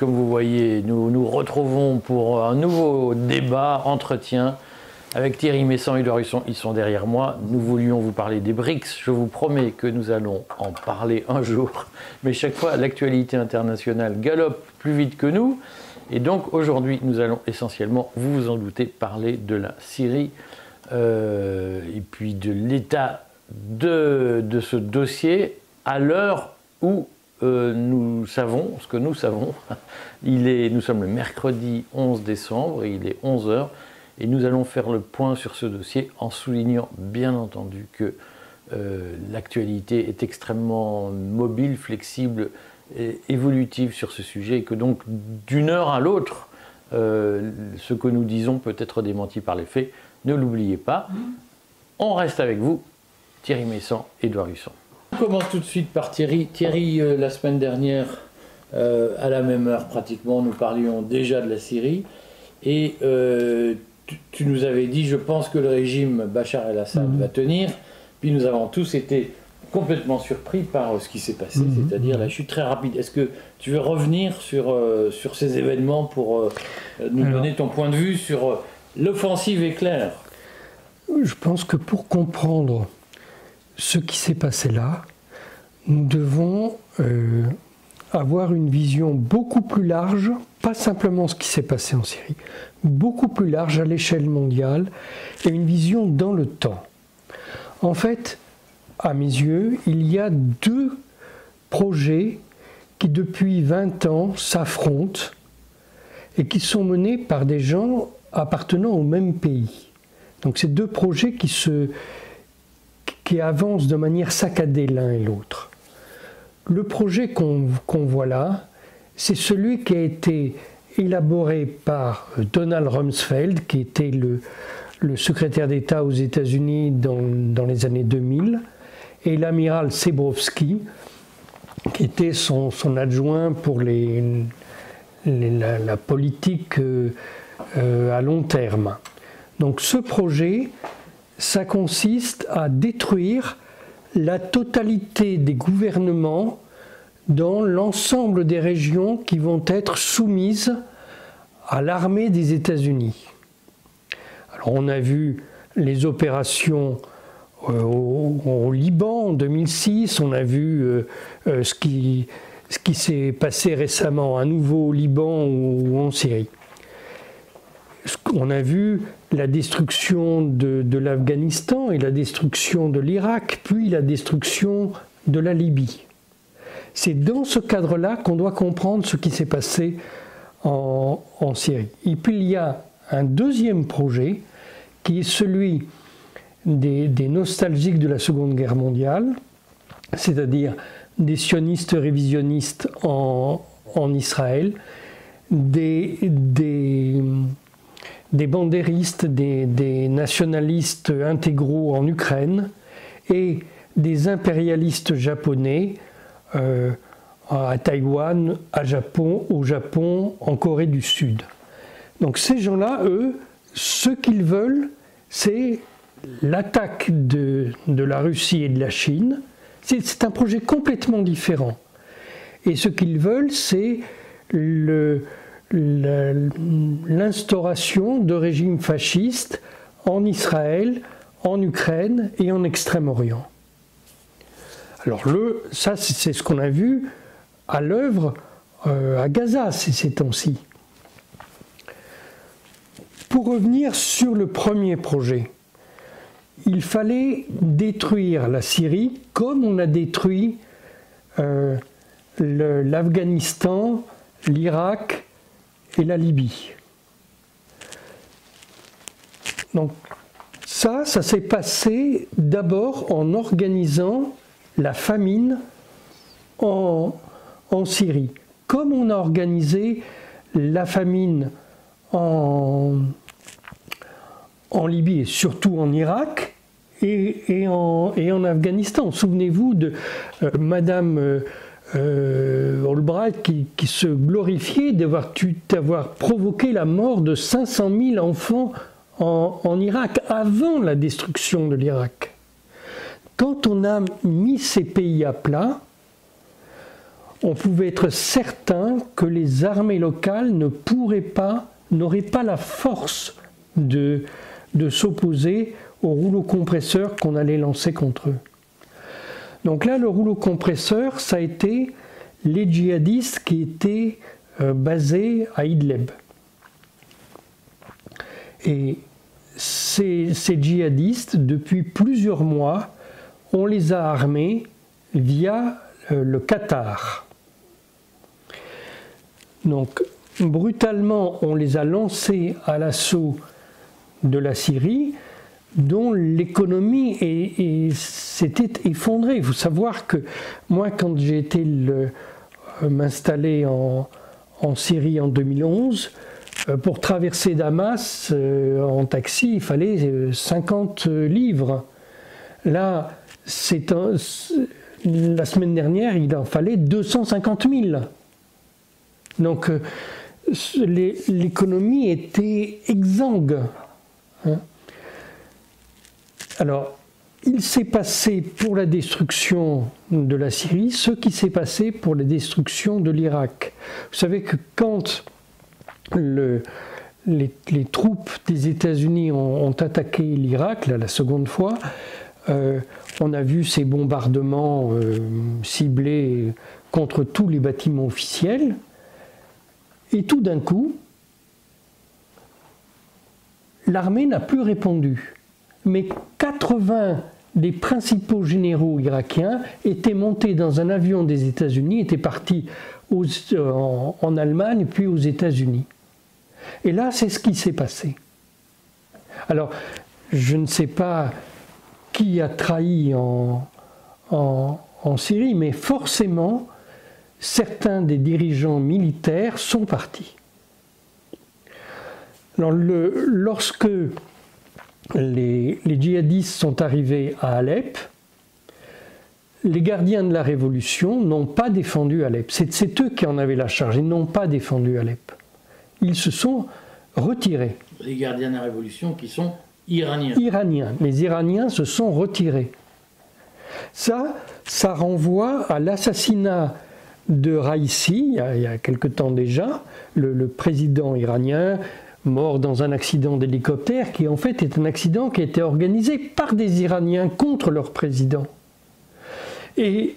comme vous voyez, nous nous retrouvons pour un nouveau débat, entretien, avec Thierry Meyssan et Édouard Husson. Ils sont derrière moi. Nous voulions vous parler des BRICS. Je vous promets que nous allons en parler un jour. Mais chaque fois, l'actualité internationale galope plus vite que nous. Et donc, aujourd'hui, nous allons essentiellement, vous vous en doutez, parler de la Syrie et puis de l'état de ce dossier à l'heure où nous savons, ce que nous savons, nous sommes le mercredi 11 décembre, et il est 11 h, et nous allons faire le point sur ce dossier en soulignant bien entendu que l'actualité est extrêmement mobile, flexible et évolutive sur ce sujet, et que donc d'une heure à l'autre, ce que nous disons peut être démenti par les faits. Ne l'oubliez pas. On reste avec vous, Thierry Meyssan, Édouard Husson. On commence tout de suite par Thierry. Thierry, la semaine dernière, à la même heure pratiquement, nous parlions déjà de la Syrie. Et tu nous avais dit, je pense que le régime Bachar el-Assad va tenir. Puis nous avons tous été complètement surpris par ce qui s'est passé, c'est-à-dire la chute très rapide. Est-ce que tu veux revenir sur ces événements pour nous donner ton point de vue sur l'offensive éclair? Je pense que pour comprendre ce qui s'est passé là, nous devons avoir une vision beaucoup plus large, pas simplement ce qui s'est passé en Syrie, beaucoup plus large à l'échelle mondiale, et une vision dans le temps. En fait, à mes yeux, il y a deux projets qui depuis 20 ans s'affrontent et qui sont menés par des gens appartenant au même pays. Donc c'est deux projets qui avancent de manière saccadée l'un et l'autre. Le projet qu'on voit là, c'est celui qui a été élaboré par Donald Rumsfeld, qui était le secrétaire d'État aux États-Unis dans les années 2000, et l'amiral Sebrowski, qui était son adjoint pour la politique à long terme. Donc ce projet, ça consiste à détruire la totalité des gouvernements dans l'ensemble des régions qui vont être soumises à l'armée des États-Unis. Alors on a vu les opérations au Liban en 2006, on a vu ce qui s'est passé récemment à nouveau au Liban ou en Syrie. On a vu la destruction de l'Afghanistan et la destruction de l'Irak, puis la destruction de la Libye. C'est dans ce cadre-là qu'on doit comprendre ce qui s'est passé en Syrie. Et puis il y a un deuxième projet qui est celui des nostalgiques de la Seconde Guerre mondiale, c'est-à-dire des sionistes révisionnistes en Israël, des bandéristes, des nationalistes intégraux en Ukraine et des impérialistes japonais à Taïwan, au Japon, en Corée du Sud. Donc ces gens-là, eux, ce qu'ils veulent, c'est l'attaque de la Russie et de la Chine. C'est un projet complètement différent. Et ce qu'ils veulent, c'est l'instauration de régimes fascistes en Israël, en Ukraine et en Extrême-Orient. Alors ça, c'est ce qu'on a vu à l'œuvre à Gaza ces temps-ci. Pour revenir sur le premier projet, il fallait détruire la Syrie comme on a détruit l'Afghanistan, l'Irak et la Libye. Donc ça s'est passé d'abord en organisant la famine en Syrie. Comme on a organisé la famine en Libye et surtout en Irak et en Afghanistan. Souvenez-vous de Madame Albright qui se glorifiait d'avoir provoqué la mort de 500 000 enfants en Irak avant la destruction de l'Irak. Quand on a mis ces pays à plat, on pouvait être certain que les armées locales n'auraient pas la force de s'opposer au rouleau compresseur qu'on allait lancer contre eux. Donc là, le rouleau compresseur, ça a été les djihadistes qui étaient basés à Idlib. Et ces djihadistes, depuis plusieurs mois, on les a armés via le Qatar. Donc, brutalement, on les a lancés à l'assaut de la Syrie, dont l'économie s'était effondrée. Il faut savoir que moi, quand j'ai été m'installer en Syrie en 2011, pour traverser Damas en taxi, il fallait 50 livres. Là, la semaine dernière, il en fallait 250 000. Donc, l'économie était exsangue. Hein. Alors, il s'est passé pour la destruction de la Syrie ce qui s'est passé pour la destruction de l'Irak. Vous savez que quand les troupes des États-Unis ont attaqué l'Irak, la seconde fois, on a vu ces bombardements ciblés contre tous les bâtiments officiels, et tout d'un coup, l'armée n'a plus répondu. Mais 80 des principaux généraux irakiens étaient montés dans un avion des États-Unis, étaient partis en Allemagne puis aux États-Unis. Et là, c'est ce qui s'est passé. Alors, je ne sais pas qui a trahi en Syrie, mais forcément, certains des dirigeants militaires sont partis. Alors, lorsque les djihadistes sont arrivés à Alep, les gardiens de la révolution n'ont pas défendu Alep. C'est eux qui en avaient la charge, ils n'ont pas défendu Alep. Ils se sont retirés. Les gardiens de la révolution qui sont iraniens. Iraniens. Les Iraniens se sont retirés. Ça renvoie à l'assassinat de Raïssi, il y a quelque temps déjà, le président iranien, mort dans un accident d'hélicoptère qui en fait est un accident qui a été organisé par des Iraniens contre leur président. Et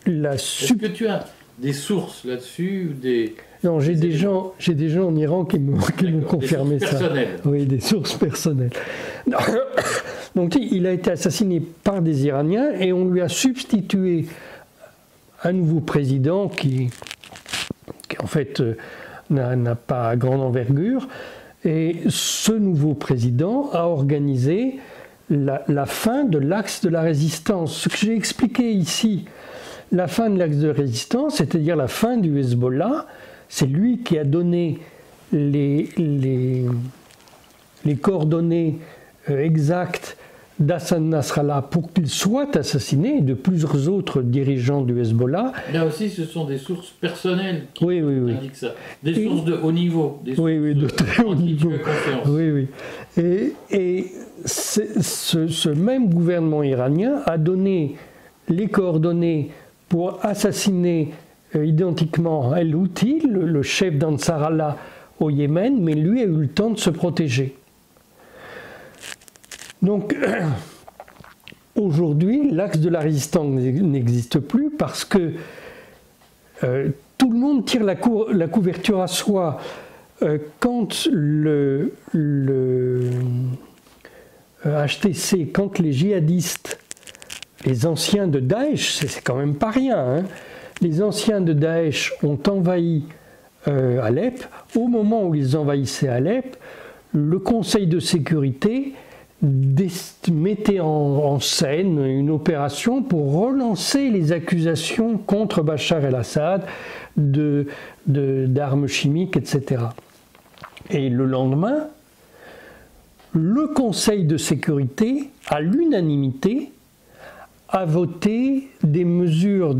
est-ce que tu as des sources là-dessus des... Non, j'ai des gens en Iran qui m'ont confirmé ça. Oui, des sources personnelles. Donc il a été assassiné par des Iraniens et on lui a substitué un nouveau président qui en fait n'a pas grande envergure. Et ce nouveau président a organisé la fin de l'axe de la résistance. Ce que j'ai expliqué ici, la fin de l'axe de résistance, c'est-à-dire la fin du Hezbollah, c'est lui qui a donné les coordonnées exactes d'Hassan Nasrallah pour qu'il soit assassiné et de plusieurs autres dirigeants du Hezbollah. Là aussi, ce sont des sources personnelles qui indiquent ça. Des sources de haut niveau. Des sources de très haut niveau. Oui. Et ce même gouvernement iranien a donné les coordonnées pour assassiner identiquement El-Houthi, le chef d'Ansar Allah au Yémen, mais lui a eu le temps de se protéger. Donc, aujourd'hui, l'axe de la résistance n'existe plus parce que tout le monde tire la couverture à soi. Quand le HTC, quand les djihadistes, les anciens de Daesh, c'est quand même pas rien, hein, les anciens de Daesh ont envahi Alep. Au moment où ils envahissaient Alep, le Conseil de sécurité mettait en scène une opération pour relancer les accusations contre Bachar el-Assad d'armes chimiques, etc. Et le lendemain, le Conseil de sécurité, à l'unanimité, a voté des mesures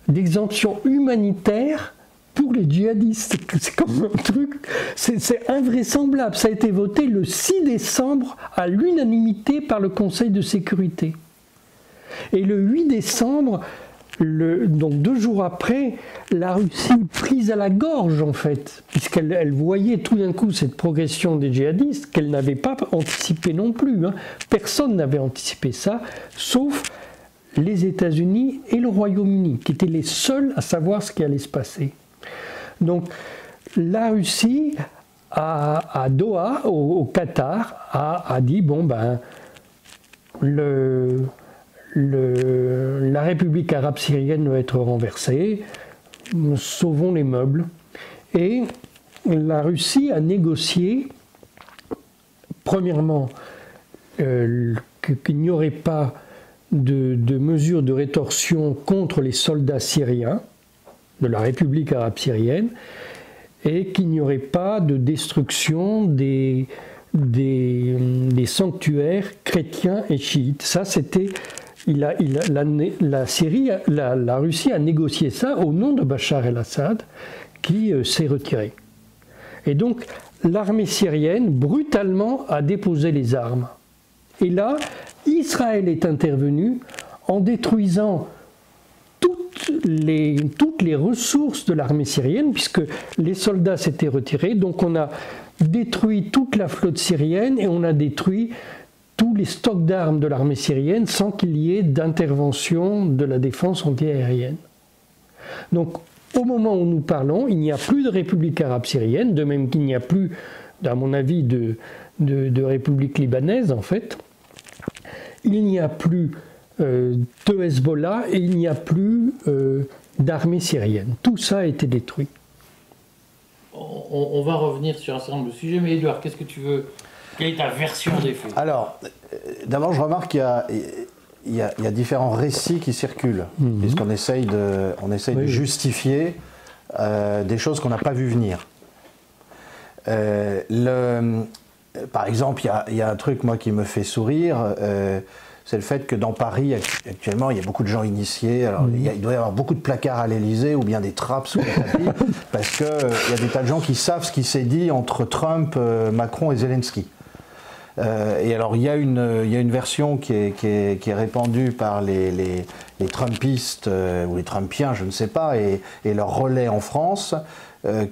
d'exemption humanitaire pour les djihadistes. C'est comme un truc, c'est invraisemblable. Ça a été voté le 6 décembre à l'unanimité par le Conseil de sécurité. Et le 8 décembre, donc 2 jours après, la Russie prise à la gorge en fait, puisqu'elle voyait tout d'un coup cette progression des djihadistes qu'elle n'avait pas anticipé non plus. Hein. Personne n'avait anticipé ça, sauf les États-Unis et le Royaume-Uni, qui étaient les seuls à savoir ce qui allait se passer. Donc la Russie, à Doha, au Qatar, a dit, bon ben, la République arabe syrienne doit être renversée, sauvons les meubles. Et la Russie a négocié, premièrement, qu'il n'y aurait pas de mesures de rétorsion contre les soldats syriens de la République arabe syrienne et qu'il n'y aurait pas de destruction des sanctuaires chrétiens et chiites. Ça, c'était... la Russie a négocié ça au nom de Bachar el-Assad qui s'est retiré. Et donc, l'armée syrienne, brutalement, a déposé les armes. Et là, Israël est intervenu en détruisant toutes les ressources de l'armée syrienne, puisque les soldats s'étaient retirés. Donc on a détruit toute la flotte syrienne et on a détruit tous les stocks d'armes de l'armée syrienne sans qu'il y ait d'intervention de la défense antiaérienne. Donc au moment où nous parlons, il n'y a plus de République arabe syrienne, de même qu'il n'y a plus, à mon avis, de République libanaise en fait. Il n'y a plus de Hezbollah et il n'y a plus d'armée syrienne. Tout ça a été détruit. On va revenir sur un certain nombre de sujets, mais Édouard, qu'est-ce que tu veux? Quelle est ta version des faits? Alors, d'abord, je remarque qu'il y a différents récits qui circulent, puisqu'on essaye de justifier des choses qu'on n'a pas vues venir. Par exemple, il y a un truc, moi, qui me fait sourire, c'est le fait que dans Paris, actuellement, il y a beaucoup de gens initiés. Alors, il doit y avoir beaucoup de placards à l'Élysée ou bien des trappes sous les tapis, parce qu'il y a des tas de gens qui savent ce qui s'est dit entre Trump, Macron et Zelensky. Et alors, il y a une version qui est répandue par les Trumpistes ou les Trumpiens, je ne sais pas, et leur relais en France,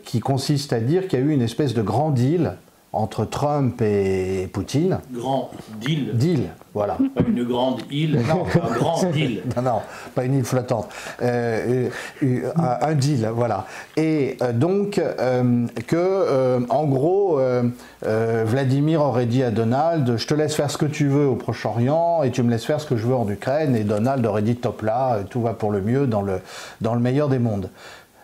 qui consiste à dire qu'il y a eu une espèce de grand deal entre Trump et Poutine. Grand deal. Deal, voilà. Pas une grande île, non, un grand deal. Non, pas une île flottante. Un deal, voilà. Et donc, en gros, Vladimir aurait dit à Donald, je te laisse faire ce que tu veux au Proche-Orient et tu me laisses faire ce que je veux en Ukraine. Et Donald aurait dit, top là, tout va pour le mieux dans le meilleur des mondes.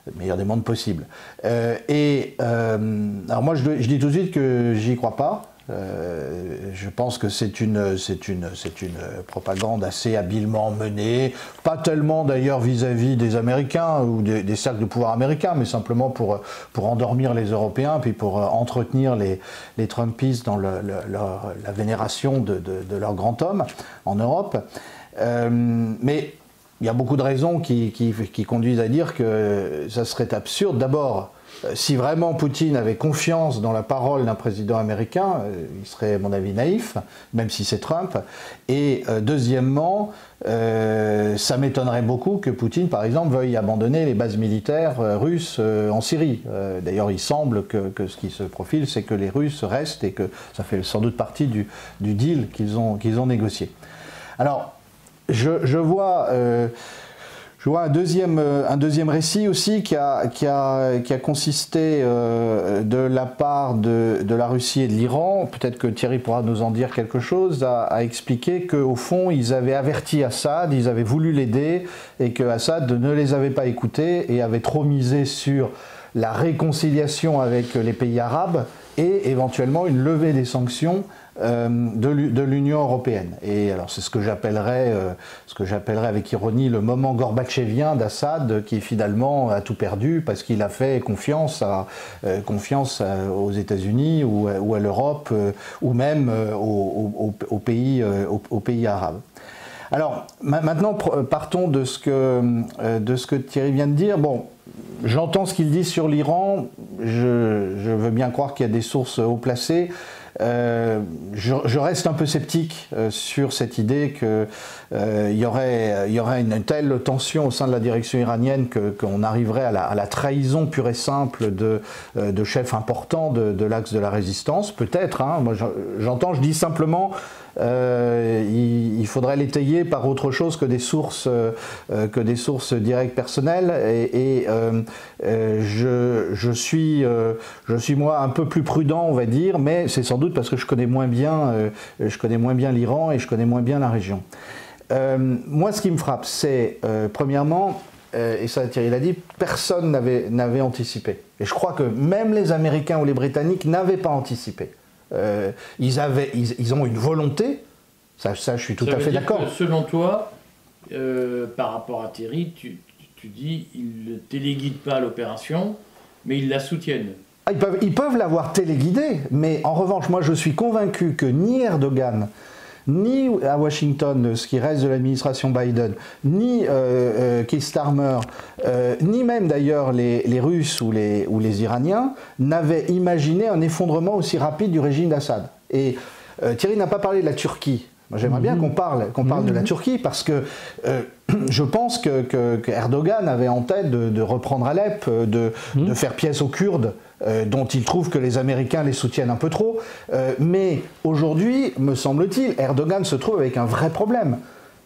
Le meilleur des mondes possible. Alors moi, je dis tout de suite que j'y crois pas. Je pense que c'est une propagande assez habilement menée, pas tellement d'ailleurs vis-à-vis des Américains ou des cercles de pouvoir américains, mais simplement pour endormir les Européens, puis pour entretenir les Trumpistes dans la vénération de leur grand homme en Europe. Mais il y a beaucoup de raisons qui conduisent à dire que ça serait absurde. D'abord, si vraiment Poutine avait confiance dans la parole d'un président américain, il serait, à mon avis, naïf, même si c'est Trump. Et deuxièmement, ça m'étonnerait beaucoup que Poutine, par exemple, veuille abandonner les bases militaires russes en Syrie. D'ailleurs, il semble que ce qui se profile, c'est que les Russes restent et que ça fait sans doute partie du deal qu'ils ont négocié. Alors, je vois un deuxième récit aussi qui a consisté de la part de la Russie et de l'Iran. Peut-être que Thierry pourra nous en dire quelque chose, à expliquer qu'au fond, ils avaient averti Assad, ils avaient voulu l'aider, et que Assad ne les avait pas écoutés et avait trop misé sur la réconciliation avec les pays arabes et éventuellement une levée des sanctions de l'Union européenne. Et alors c'est ce que j'appellerais avec ironie le moment gorbatchevien d'Assad, qui finalement a tout perdu parce qu'il a fait confiance aux États-Unis ou à l'Europe ou même aux pays arabes. Alors, maintenant, partons de ce que Thierry vient de dire. Bon, j'entends ce qu'il dit sur l'Iran. Je veux bien croire qu'il y a des sources haut placées. Je reste un peu sceptique sur cette idée qu'il y aurait une telle tension au sein de la direction iranienne qu'on arriverait à la trahison pure et simple de chefs importants de l'axe de la résistance. Peut-être, hein, moi j'entends, je dis simplement il faudrait l'étayer par autre chose que des sources directes personnelles je suis moi un peu plus prudent, on va dire, mais c'est sans doute parce que je connais moins bien l'Iran et je connais moins bien la région. Moi, ce qui me frappe, c'est premièrement, et ça Thierry l'a dit, personne n'avait anticipé. Et je crois que même les Américains ou les Britanniques n'avaient pas anticipé. Ils ont une volonté, ça je suis tout à fait d'accord. Selon toi, par rapport à Thierry, tu dis ils ne téléguident pas l'opération, mais ils la soutiennent. Ils peuvent l'avoir téléguidée, mais en revanche, moi je suis convaincu que ni Erdogan, ni à Washington, ce qui reste de l'administration Biden, ni Keir Starmer, ni même d'ailleurs les Russes ou les Iraniens n'avaient imaginé un effondrement aussi rapide du régime d'Assad. Et Thierry n'a pas parlé de la Turquie. J'aimerais bien qu'on parle de la Turquie parce que je pense que Erdogan avait en tête de reprendre Alep, de faire pièce aux Kurdes, dont il trouve que les Américains les soutiennent un peu trop. Mais aujourd'hui, me semble-t-il, Erdogan se trouve avec un vrai problème.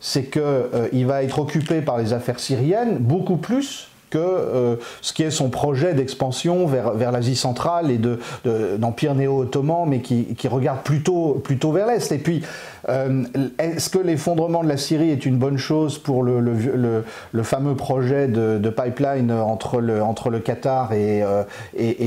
C'est qu'il va être occupé par les affaires syriennes beaucoup plus que ce qui est son projet d'expansion vers l'Asie centrale et d'empire néo-ottoman, mais qui regarde plutôt vers l'Est. Et puis, est-ce que l'effondrement de la Syrie est une bonne chose pour le fameux projet de pipeline entre le Qatar et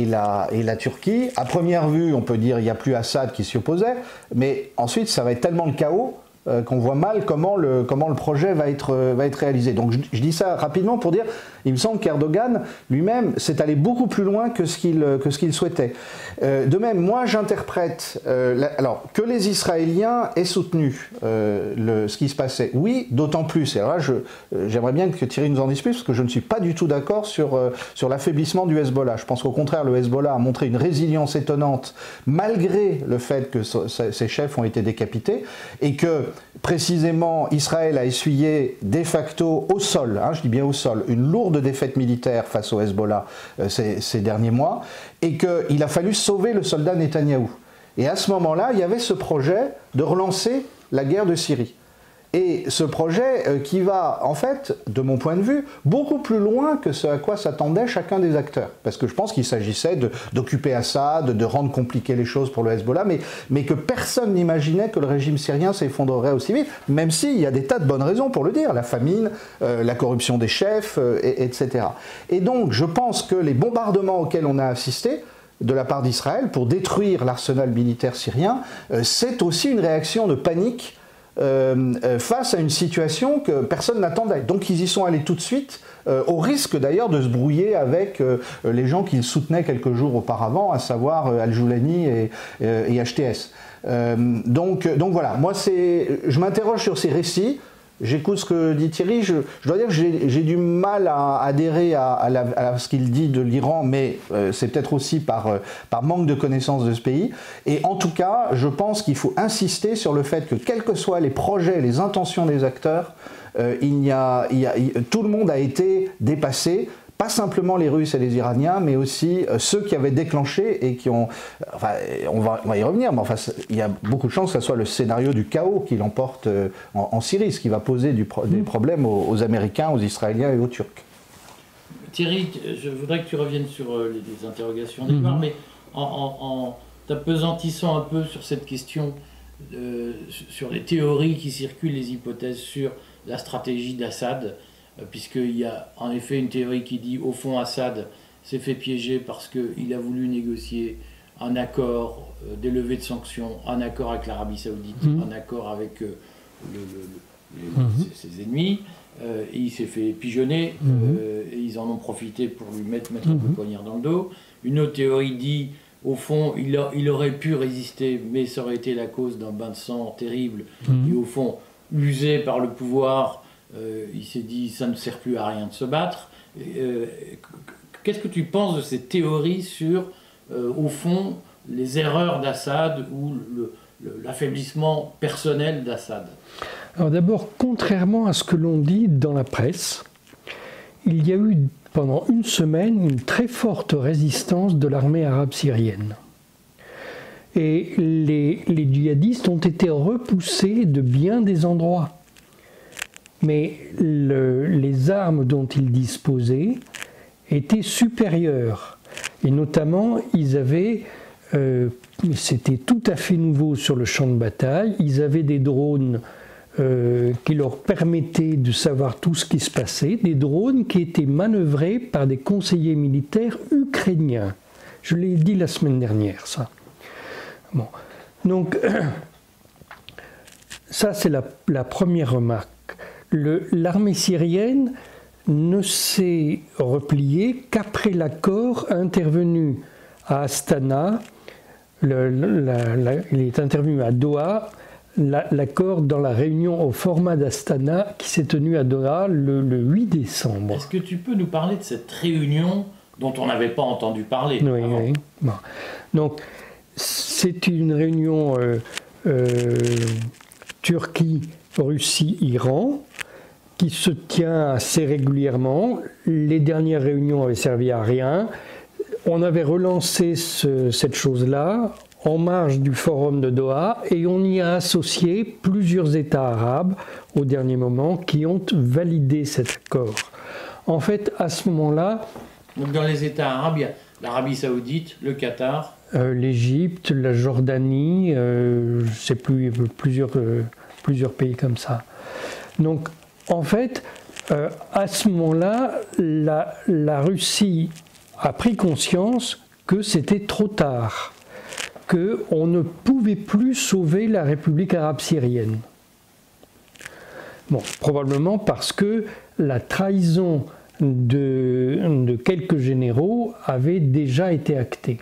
la Turquie? À première vue, on peut dire qu'il n'y a plus Assad qui s'y opposait, mais ensuite, ça va être tellement le chaos qu'on voit mal comment le projet va être réalisé. Donc je dis ça rapidement pour dire, il me semble qu'Erdogan lui-même s'est allé beaucoup plus loin que ce qu'il souhaitait. De même, moi j'interprète alors que les Israéliens aient soutenu ce qui se passait. Oui, d'autant plus. Et alors là, j'aimerais bien que Thierry nous en dise plus, parce que je ne suis pas du tout d'accord sur l'affaiblissement du Hezbollah. Je pense qu'au contraire, le Hezbollah a montré une résilience étonnante, malgré le fait que ses chefs ont été décapités, et que précisément Israël a essuyé de facto au sol, je dis bien au sol, une lourde défaite militaire face au Hezbollah ces derniers mois, et qu'il a fallu sauver le soldat Netanyahou. Et à ce moment-là, il y avait ce projet de relancer la guerre de Syrie. Et ce projet qui va, en fait, de mon point de vue, beaucoup plus loin que ce à quoi s'attendait chacun des acteurs. Parce que je pense qu'il s'agissait d'occuper Assad, de rendre compliquées les choses pour le Hezbollah, mais que personne n'imaginait que le régime syrien s'effondrerait aussi vite, même s'il y a des tas de bonnes raisons pour le dire, la famine, la corruption des chefs, etc. Et donc, je pense que les bombardements auxquels on a assisté, de la part d'Israël, pour détruire l'arsenal militaire syrien, c'est aussi une réaction de panique face à une situation que personne n'attendait. Donc ils y sont allés tout de suite, au risque d'ailleurs de se brouiller avec les gens qu'ils soutenaient quelques jours auparavant, à savoir Al-Joulani et HTS. Donc voilà, moi je m'interroge sur ces récits. J'écoute ce que dit Thierry, je dois dire que j'ai du mal à adhérer à ce qu'il dit de l'Iran, mais c'est peut-être aussi par manque de connaissance de ce pays. Et en tout cas, je pense qu'il faut insister sur le fait que quels que soient les projets, les intentions des acteurs, tout le monde a été dépassé. Pas simplement les Russes et les Iraniens, mais aussi ceux qui avaient déclenché et qui ont... Enfin, on va y revenir, mais enfin, il y a beaucoup de chances que ce soit le scénario du chaos qui l'emporte en Syrie, ce qui va poser des problèmes aux Américains, aux Israéliens et aux Turcs. Thierry, je voudrais que tu reviennes sur les interrogations d'Edouard, mais en t'apesantissant un peu sur cette question, sur les théories qui circulent, les hypothèses sur la stratégie d'Assad, puisqu'il y a en effet une théorie qui dit au fond Assad s'est fait piéger parce qu'il a voulu négocier un accord des levées de sanctions, un accord avec l'Arabie Saoudite, un accord avec ses ennemis, et il s'est fait pigeonner, et ils en ont profité pour lui mettre un peu le poignard dans le dos. Une autre théorie dit au fond il aurait pu résister, mais ça aurait été la cause d'un bain de sang terrible, et au fond usé par le pouvoir, il s'est dit ça ne sert plus à rien de se battre. Qu'est-ce que tu penses de ces théories sur, au fond, les erreurs d'Assad ou l'affaiblissement personnel d'Assad? Alors d'abord, contrairement à ce que l'on dit dans la presse, il y a eu pendant une semaine une très forte résistance de l'armée arabe syrienne. Et les djihadistes ont été repoussés de bien des endroits. Mais les armes dont ils disposaient étaient supérieures. Et notamment, ils avaient, c'était tout à fait nouveau sur le champ de bataille, ils avaient des drones qui leur permettaient de savoir tout ce qui se passait, des drones qui étaient manœuvrés par des conseillers militaires ukrainiens. Je l'ai dit la semaine dernière, ça. Bon. Donc, ça c'est la première remarque. L'armée syrienne ne s'est repliée qu'après l'accord intervenu à Astana, il est intervenu à Doha, l'accord dans la réunion au format d'Astana qui s'est tenue à Doha le 8 décembre. Est-ce que tu peux nous parler de cette réunion dont on n'avait pas entendu parler Oui, avant? oui. Bon. Donc, c'est une réunion Turquie, Russie, Iran qui se tient assez régulièrement. Les dernières réunions avaient servi à rien. On avait relancé cette chose-là en marge du forum de Doha et on y a associé plusieurs États arabes au dernier moment qui ont validé cet accord. En fait, à ce moment-là... Donc dans les États arabes, il y a l'Arabie Saoudite, le Qatar... l'Égypte, la Jordanie, je ne sais plus, plusieurs pays comme ça. Donc, en fait, à ce moment-là, la Russie a pris conscience que c'était trop tard, qu'on ne pouvait plus sauver la République arabe syrienne. Bon, probablement parce que la trahison de quelques généraux avait déjà été actée.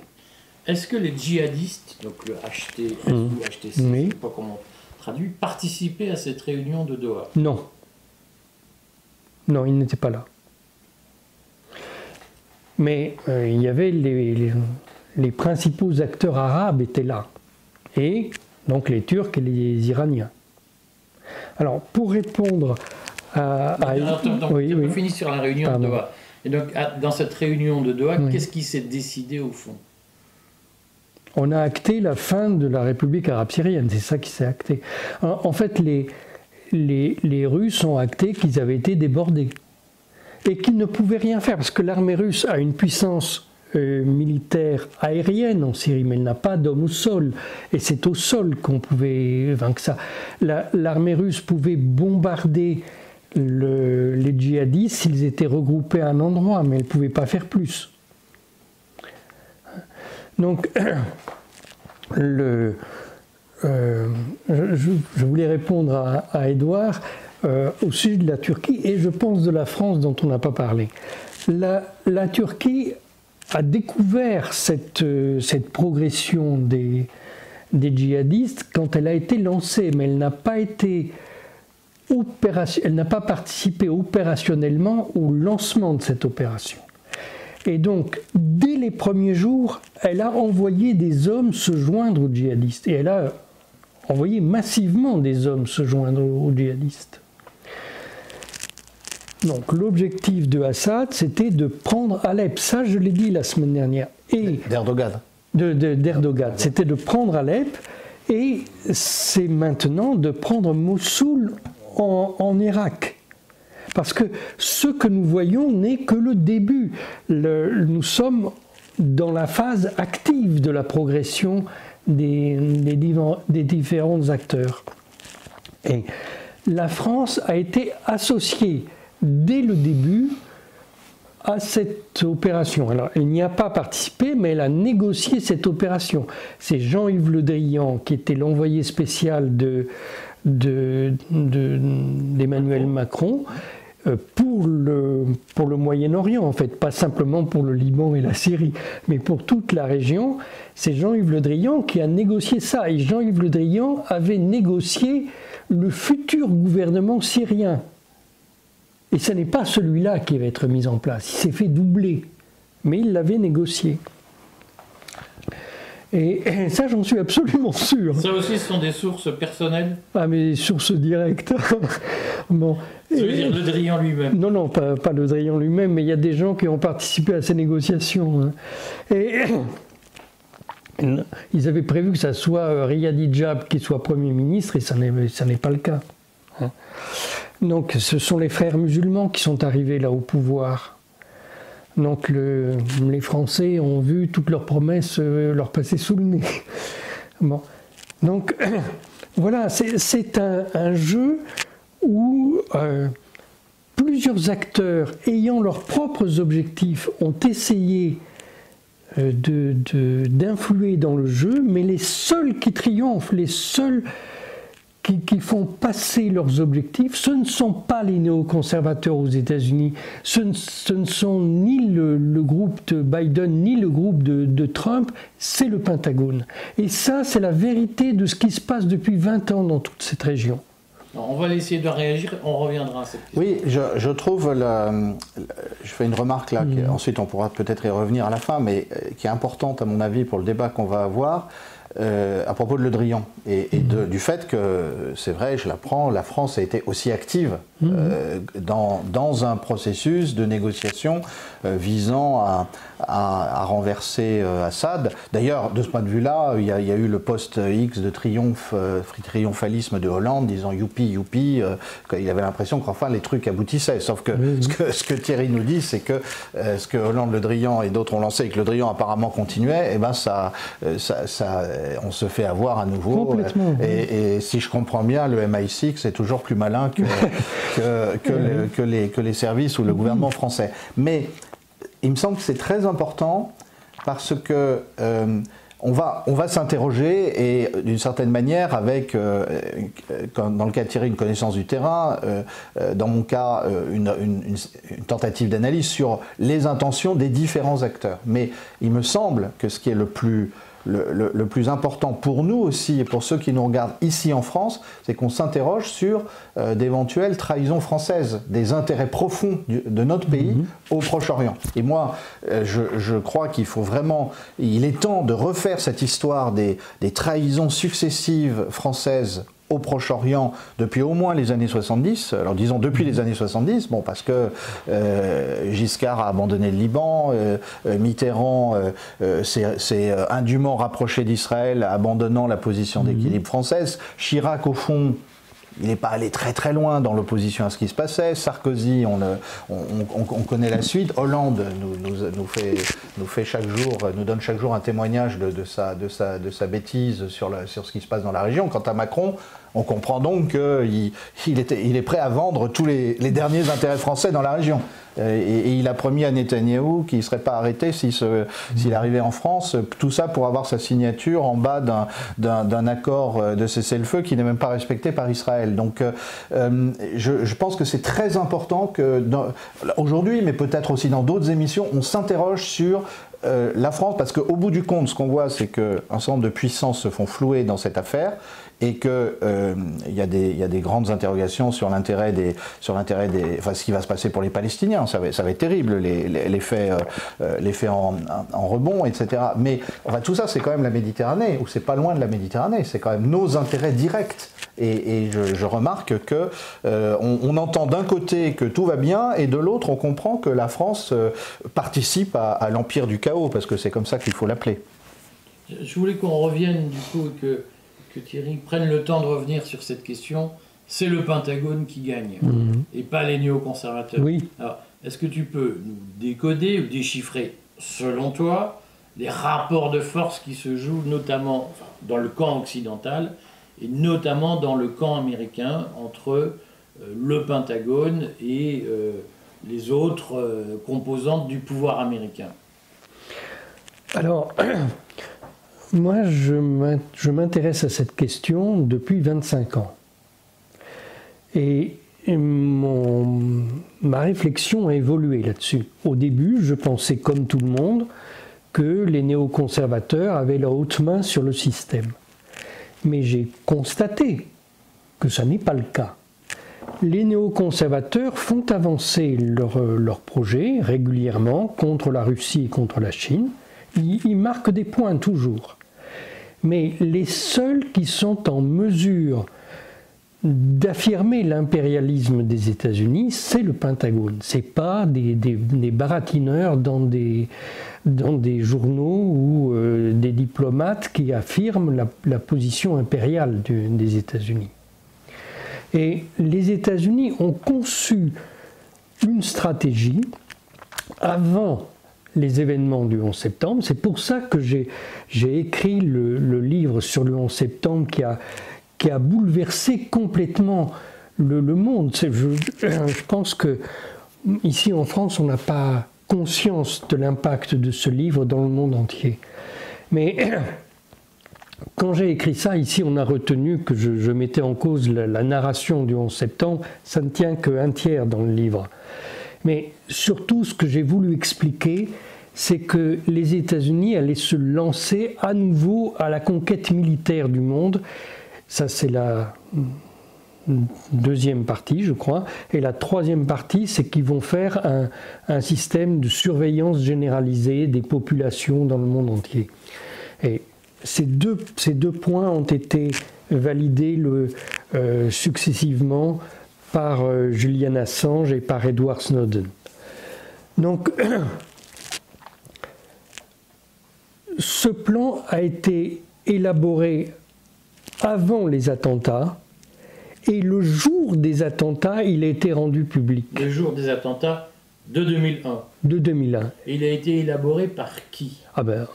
Est-ce que les djihadistes, donc le HTS ou HTC, je ne sais pas comment on traduit, participaient à cette réunion de Doha? Non. Non, ils n'étaient pas là. Mais il y avait les principaux acteurs arabes étaient là. Et donc les Turcs et les Iraniens. Alors, pour répondre à... on finit sur la réunion de Doha. Et donc, dans cette réunion de Doha, qu'est-ce qui s'est décidé au fond? On a acté la fin de la République arabe syrienne, c'est ça qui s'est acté. En fait, les Russes ont acté qu'ils avaient été débordés et qu'ils ne pouvaient rien faire, parce que l'armée russe a une puissance militaire aérienne en Syrie, mais elle n'a pas d'hommes au sol, et c'est au sol qu'on pouvait vaincre ça. L'armée russe pouvait bombarder les djihadistes s'ils étaient regroupés à un endroit, mais elle ne pouvait pas faire plus. Donc, je voulais répondre à Édouard au sujet de la Turquie et je pense de la France dont on n'a pas parlé. La Turquie a découvert cette progression des djihadistes quand elle a été lancée, mais elle n'a pas participé opérationnellement au lancement de cette opération. Et donc, dès les premiers jours, elle a envoyé des hommes se joindre aux djihadistes. Et elle a envoyé massivement des hommes se joindre aux djihadistes. Donc, l'objectif de Assad, c'était de prendre Alep. Ça, je l'ai dit la semaine dernière. D'Erdogan. D'Erdogan. C'était de prendre Alep. Et c'est maintenant de prendre Mossoul en Irak. Parce que ce que nous voyons n'est que le début. Nous sommes dans la phase active de la progression des différents acteurs. Et la France a été associée dès le début à cette opération. Alors, elle n'y a pas participé, mais elle a négocié cette opération. C'est Jean-Yves Le Drian qui était l'envoyé spécial d'Emmanuel Macron. pour le Moyen-Orient, en fait, pas simplement pour le Liban et la Syrie, mais pour toute la région. C'est Jean-Yves Le Drian qui a négocié ça. Et Jean-Yves Le Drian avait négocié le futur gouvernement syrien. Et ce n'est pas celui-là qui va être mis en place. Il s'est fait doubler, mais il l'avait négocié. Et ça, j'en suis absolument sûr. Ça aussi, ce sont des sources personnelles? Ah, mais des sources directes. Bon. Ça veut dire Le Drian lui-même? Non, non, pas Le Drian lui-même, mais il y a des gens qui ont participé à ces négociations. Et ils avaient prévu que ça soit Riyad Hijab qui soit Premier ministre, et ça n'est pas le cas. Donc, ce sont les frères musulmans qui sont arrivés là au pouvoir. Donc les Français ont vu toutes leurs promesses leur passer sous le nez. Bon. Donc voilà, c'est un jeu où plusieurs acteurs ayant leurs propres objectifs ont essayé d'influer dans le jeu, mais les seuls qui triomphent, les seuls qui font passer leurs objectifs, ce ne sont pas les néoconservateurs aux États-Unis, ce ne sont ni le groupe de Biden, ni le groupe de Trump, c'est le Pentagone. Et ça, c'est la vérité de ce qui se passe depuis 20 ans dans toute cette région. Alors, on va essayer de réagir, on reviendra à cette question. Oui, je trouve, je fais une remarque là, ensuite on pourra peut-être y revenir à la fin, mais qui est importante à mon avis pour le débat qu'on va avoir. À propos de Le Drian et du fait que, c'est vrai, je l'apprends, la France a été aussi active dans un processus de négociation visant à renverser Assad. D'ailleurs, de ce point de vue-là, il y a eu le post-X de triomphalisme de Hollande disant « youpi, youpi », il avait l'impression qu'enfin les trucs aboutissaient. Sauf que ce que Thierry nous dit, c'est que ce que Hollande, Le Drian et d'autres ont lancé et que Le Drian apparemment continuait, et ben on se fait avoir à nouveau. Et si je comprends bien, le MI6 est toujours plus malin que les services ou le gouvernement français. Mais il me semble que c'est très important parce que on va s'interroger et d'une certaine manière avec, dans le cas de Thierry, une connaissance du terrain, dans mon cas une tentative d'analyse sur les intentions des différents acteurs. Mais il me semble que ce qui est le plus important pour nous aussi et pour ceux qui nous regardent ici en France, c'est qu'on s'interroge sur d'éventuelles trahisons françaises, des intérêts profonds de notre pays au Proche-Orient. Et moi, je crois qu'il faut vraiment, il est temps de refaire cette histoire des trahisons successives françaises au Proche-Orient depuis au moins les années 70, alors disons depuis les années 70, bon, parce que Giscard a abandonné le Liban, Mitterrand s'est indûment rapproché d'Israël, abandonnant la position d'équilibre française, Chirac au fond, il n'est pas allé très très loin dans l'opposition à ce qui se passait. Sarkozy, on connaît la suite. Hollande nous fait chaque jour, nous donne chaque jour un témoignage de sa bêtise sur ce qui se passe dans la région. Quant à Macron, on comprend donc qu'il est prêt à vendre tous les derniers intérêts français dans la région. Et il a promis à Netanyahou qu'il ne serait pas arrêté s'il arrivait en France, tout ça pour avoir sa signature en bas d'un accord de cessez-le-feu qui n'est même pas respecté par Israël. Donc je pense que c'est très important que aujourd'hui, mais peut-être aussi dans d'autres émissions, on s'interroge sur la France, parce qu'au bout du compte, ce qu'on voit, c'est qu'un certain nombre de puissances se font flouer dans cette affaire, et qu'il y a des grandes interrogations sur l'intérêt des, enfin ce qui va se passer pour les Palestiniens. Ça va être terrible, les faits en rebond, etc. Mais enfin, tout ça, c'est quand même la Méditerranée, ou c'est pas loin de la Méditerranée, c'est quand même nos intérêts directs. Et je remarque que on entend d'un côté que tout va bien, et de l'autre, on comprend que la France participe à l'empire du chaos, parce que c'est comme ça qu'il faut l'appeler. Je voulais qu'on revienne du coup, que Thierry prenne le temps de revenir sur cette question. C'est le Pentagone qui gagne, et pas les néoconservateurs. Oui. Alors, est-ce que tu peux nous décoder ou déchiffrer, selon toi, les rapports de force qui se jouent notamment dans le camp occidental et notamment dans le camp américain entre le Pentagone et les autres composantes du pouvoir américain? Alors, moi, je m'intéresse à cette question depuis 25 ans. Et mon ma réflexion a évolué là-dessus. Au début, je pensais comme tout le monde que les néoconservateurs avaient la haute main sur le système. Mais j'ai constaté que ça n'est pas le cas. Les néoconservateurs font avancer leurs projets régulièrement contre la Russie et contre la Chine. Ils marquent des points toujours. Mais les seuls qui sont en mesure d'affirmer l'impérialisme des États-Unis, c'est le Pentagone. Ce n'est pas des baratineurs dans des journaux ou des diplomates qui affirment la position impériale des États-Unis. Et les États-Unis ont conçu une stratégie avant les événements du 11 septembre. C'est pour ça que j'ai écrit le livre sur le 11 septembre qui a bouleversé complètement le monde. Je pense que ici en France, on n'a pas conscience de l'impact de ce livre dans le monde entier. Mais quand j'ai écrit ça, ici on a retenu que je mettais en cause la narration du 11 septembre. Ça ne tient qu'un tiers dans le livre. Mais surtout, ce que j'ai voulu expliquer, c'est que les États-Unis allaient se lancer à nouveau à la conquête militaire du monde. Ça, c'est la deuxième partie, je crois. Et la troisième partie, c'est qu'ils vont faire un système de surveillance généralisée des populations dans le monde entier. Et ces deux points ont été validés successivement par Julian Assange et par Edward Snowden. Donc, ce plan a été élaboré avant les attentats, et le jour des attentats, il a été rendu public. Le jour des attentats de 2001. De 2001. Et il a été élaboré par qui? Ah ben,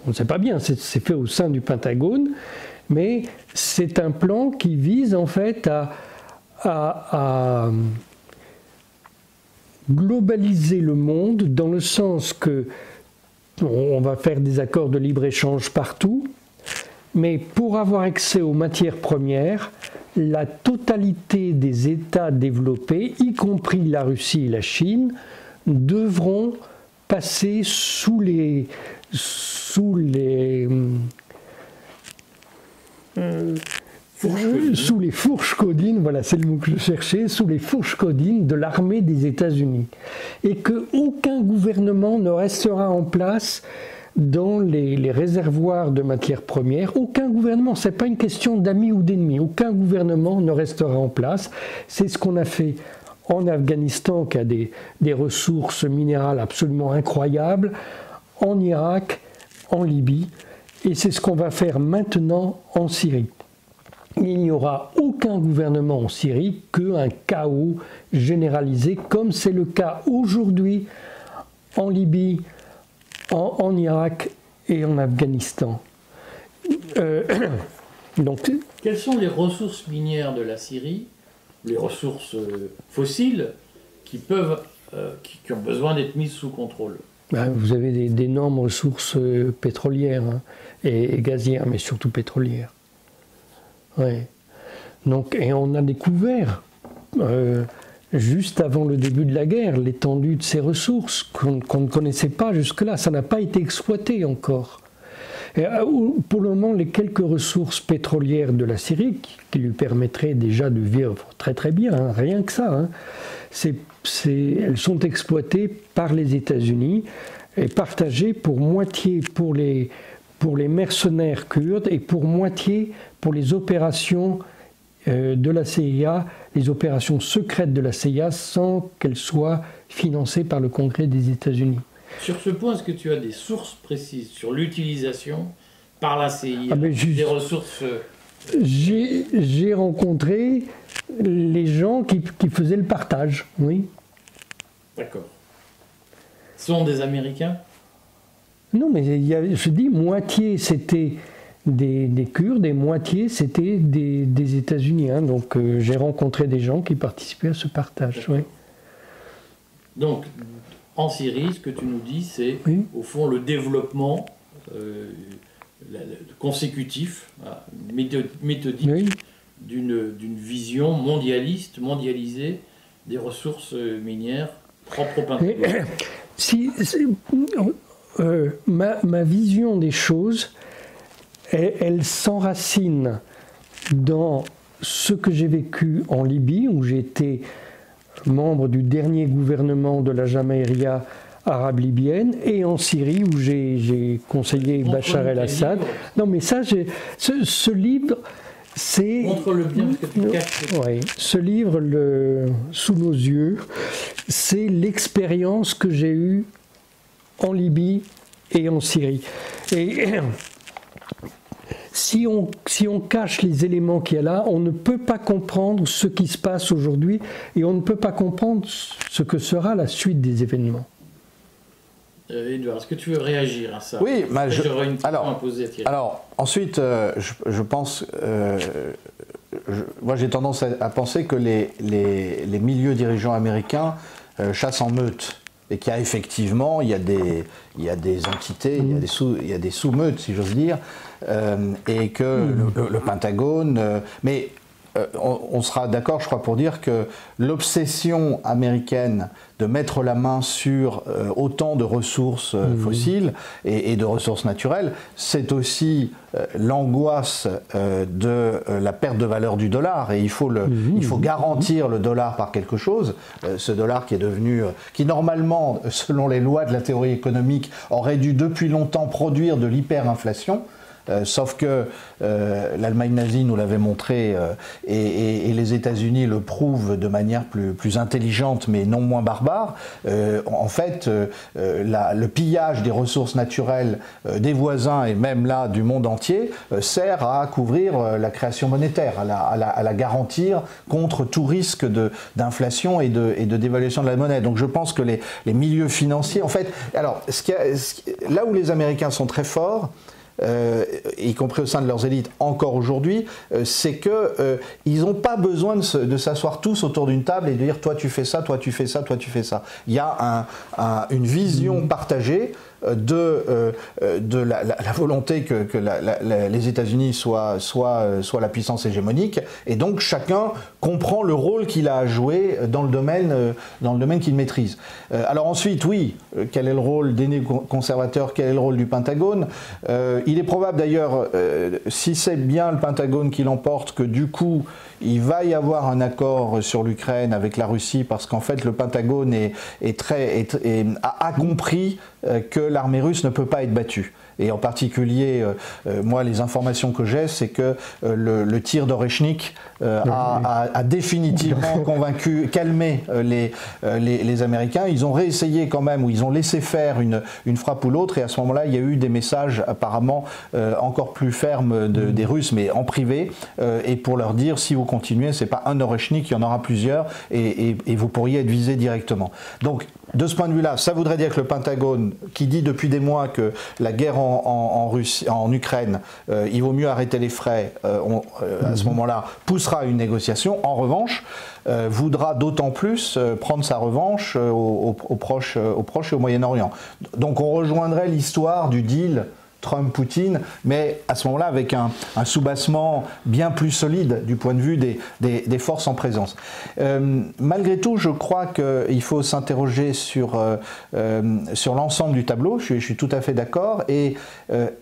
on ne sait pas bien, c'est fait au sein du Pentagone, mais c'est un plan qui vise en fait à globaliser le monde dans le sens que on va faire des accords de libre-échange partout, mais pour avoir accès aux matières premières, la totalité des États développés, y compris la Russie et la Chine, devront passer sous les fourches codines, voilà, c'est le mot que je cherchais, sous les fourches codines de l'armée des États-Unis. Et qu'aucun gouvernement ne restera en place dans les réservoirs de matières premières. Aucun gouvernement, ce n'est pas une question d'amis ou d'ennemis, aucun gouvernement ne restera en place. C'est ce qu'on a fait en Afghanistan, qui a des ressources minérales absolument incroyables, en Irak, en Libye, et c'est ce qu'on va faire maintenant en Syrie. Il n'y aura aucun gouvernement en Syrie qu'un chaos généralisé, comme c'est le cas aujourd'hui en Libye, en Irak et en Afghanistan. Donc, quelles sont les ressources minières de la Syrie, les ressources fossiles qui ont besoin d'être mises sous contrôle? Vous avez d'énormes ressources pétrolières et gazières, mais surtout pétrolières. Ouais. Donc, et on a découvert, juste avant le début de la guerre, l'étendue de ces ressources qu'on ne connaissait pas jusque-là. Ça n'a pas été exploité encore. Et, pour le moment, les quelques ressources pétrolières de la Syrie, qui lui permettraient déjà de vivre très très bien, rien que ça, elles sont exploitées par les États-Unis et partagées pour moitié pour les mercenaires kurdes et pour moitié pour les opérations de la CIA, les opérations secrètes de la CIA, sans qu'elles soient financées par le Congrès des États-Unis. Sur ce point, est-ce que tu as des sources précises sur l'utilisation par la CIA des ressources J'ai rencontré les gens qui faisaient le partage, oui. D'accord. Sont des Américains? Non, mais je dis moitié c'était des Kurdes et moitié c'était des États-Unis. Donc j'ai rencontré des gens qui participaient à ce partage. Oui. Donc en Syrie, ce que tu nous dis, c'est au fond le développement consécutif, méthodique d'une vision mondialisée des ressources minières propres au Pentagone. Ma vision des choses, elle s'enracine dans ce que j'ai vécu en Libye, où j'ai été membre du dernier gouvernement de la Jamaïria arabe libyenne, et en Syrie, où j'ai conseillé Bachar el-Assad. Non, mais ça, ce livre, c'est... Montre-le bien, parce que tu caches. Oui, ce livre, sous nos yeux, c'est l'expérience que j'ai eue en Libye et en Syrie. Et si on cache les éléments qu'il y a là, on ne peut pas comprendre ce qui se passe aujourd'hui et on ne peut pas comprendre ce que sera la suite des événements. Édouard, est-ce que tu veux réagir à ça? Oui, j'aurais une question à poser à Thierry. Alors, ensuite, je pense... moi, j'ai tendance à penser que les milieux dirigeants américains chassent en meute. Et qu'il y a effectivement, il y a des entités, il y a des sous-meutes, si j'ose dire, et que le Pentagone... mais on sera d'accord, je crois, pour dire que l'obsession américaine de mettre la main sur autant de ressources fossiles et de ressources naturelles, c'est aussi l'angoisse de la perte de valeur du dollar. Et il faut garantir le dollar par quelque chose. Ce dollar qui est devenu, qui normalement, selon les lois de la théorie économique, aurait dû depuis longtemps produire de l'hyperinflation. Sauf que l'Allemagne nazie nous l'avait montré et les États-Unis le prouvent de manière plus intelligente mais non moins barbare. En fait, le pillage des ressources naturelles des voisins et même là du monde entier sert à couvrir la création monétaire, à la garantir contre tout risque d'inflation et de dévaluation de la monnaie. Donc je pense que les milieux financiers, en fait, alors là où les Américains sont très forts, y compris au sein de leurs élites encore aujourd'hui, c'est qu'ils n'ont pas besoin de s'asseoir tous autour d'une table et de dire toi tu fais ça, toi tu fais ça, toi tu fais ça. Il y a une vision partagée de la volonté que les États-Unis soient la puissance hégémonique, et donc chacun comprend le rôle qu'il a à jouer dans le domaine qu'il maîtrise. Alors ensuite, oui, quel est le rôle des néoconservateurs, quel est le rôle du Pentagone? Il est probable d'ailleurs, si c'est bien le Pentagone qui l'emporte, que du coup il va y avoir un accord sur l'Ukraine avec la Russie, parce qu'en fait le Pentagone a compris que l'armée russe ne peut pas être battue. Et en particulier, moi, les informations que j'ai, c'est que le tir d'Oreshnik a définitivement calmé les Américains. Ils ont réessayé quand même, ou ils ont laissé faire une frappe ou l'autre, et à ce moment-là, il y a eu des messages apparemment encore plus fermes des Russes, mais en privé, et pour leur dire, si vous continuez, c'est pas un Oreshnik, il y en aura plusieurs, et vous pourriez être visé directement. Donc, de ce point de vue-là, ça voudrait dire que le Pentagone, qui dit depuis des mois que la guerre en Ukraine, il vaut mieux arrêter les frais, à ce moment-là, poussera à une négociation. En revanche, voudra d'autant plus prendre sa revanche au Proche et au Moyen-Orient. Donc on rejoindrait l'histoire du deal Trump-Poutine, mais à ce moment-là avec un soubassement bien plus solide du point de vue des forces en présence. Malgré tout, je crois qu'il faut s'interroger sur l'ensemble du tableau, je suis tout à fait d'accord, et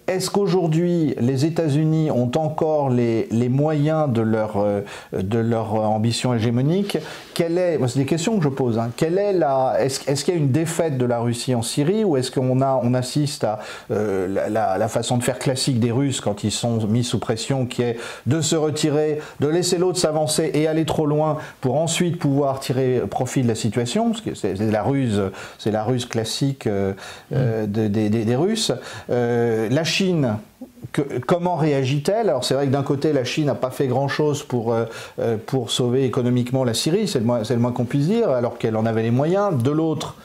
est-ce qu'aujourd'hui les États-Unis ont encore les moyens de leur ambition hégémonique? C'est des questions que je pose, hein. Est-ce qu'il y a une défaite de la Russie en Syrie, ou est-ce qu'on assiste à la façon de faire classique des Russes quand ils sont mis sous pression, qui est de se retirer, de laisser l'autre s'avancer et aller trop loin pour ensuite pouvoir tirer profit de la situation, parce que c'est la ruse classique des Russes. La Chine, comment réagit-elle? Alors c'est vrai que d'un côté la Chine n'a pas fait grand-chose pour sauver économiquement la Syrie, c'est le moins qu'on puisse dire, alors qu'elle en avait les moyens. De l'autre,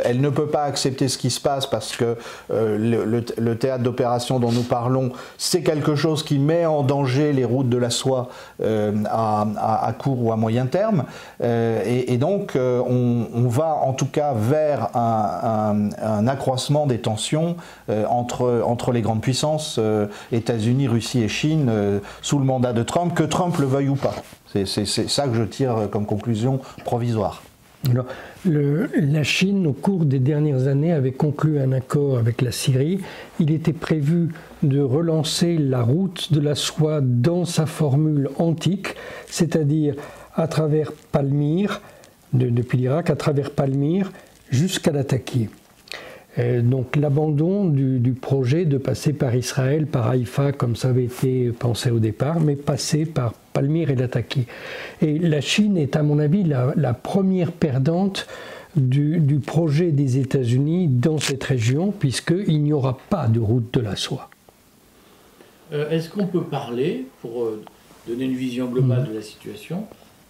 elle ne peut pas accepter ce qui se passe parce que le théâtre d'opération dont nous parlons, c'est quelque chose qui met en danger les routes de la soie à court ou à moyen terme. Et donc, on va en tout cas vers un accroissement des tensions entre les grandes puissances, États-Unis, Russie et Chine, sous le mandat de Trump, que Trump le veuille ou pas. C'est ça que je tire comme conclusion provisoire. Alors, la Chine, au cours des dernières années, avait conclu un accord avec la Syrie. Il était prévu de relancer la route de la soie dans sa formule antique, c'est-à-dire à travers Palmyre, depuis l'Irak, à travers Palmyre jusqu'à Latakia. Donc l'abandon du projet de passer par Israël, par Haïfa, comme ça avait été pensé au départ, mais passer par Palmyre et Latakia. Et la Chine est, à mon avis, la première perdante du projet des États-Unis dans cette région, puisqu'il n'y aura pas de route de la soie. Est-ce qu'on peut parler, pour donner une vision globale de la situation,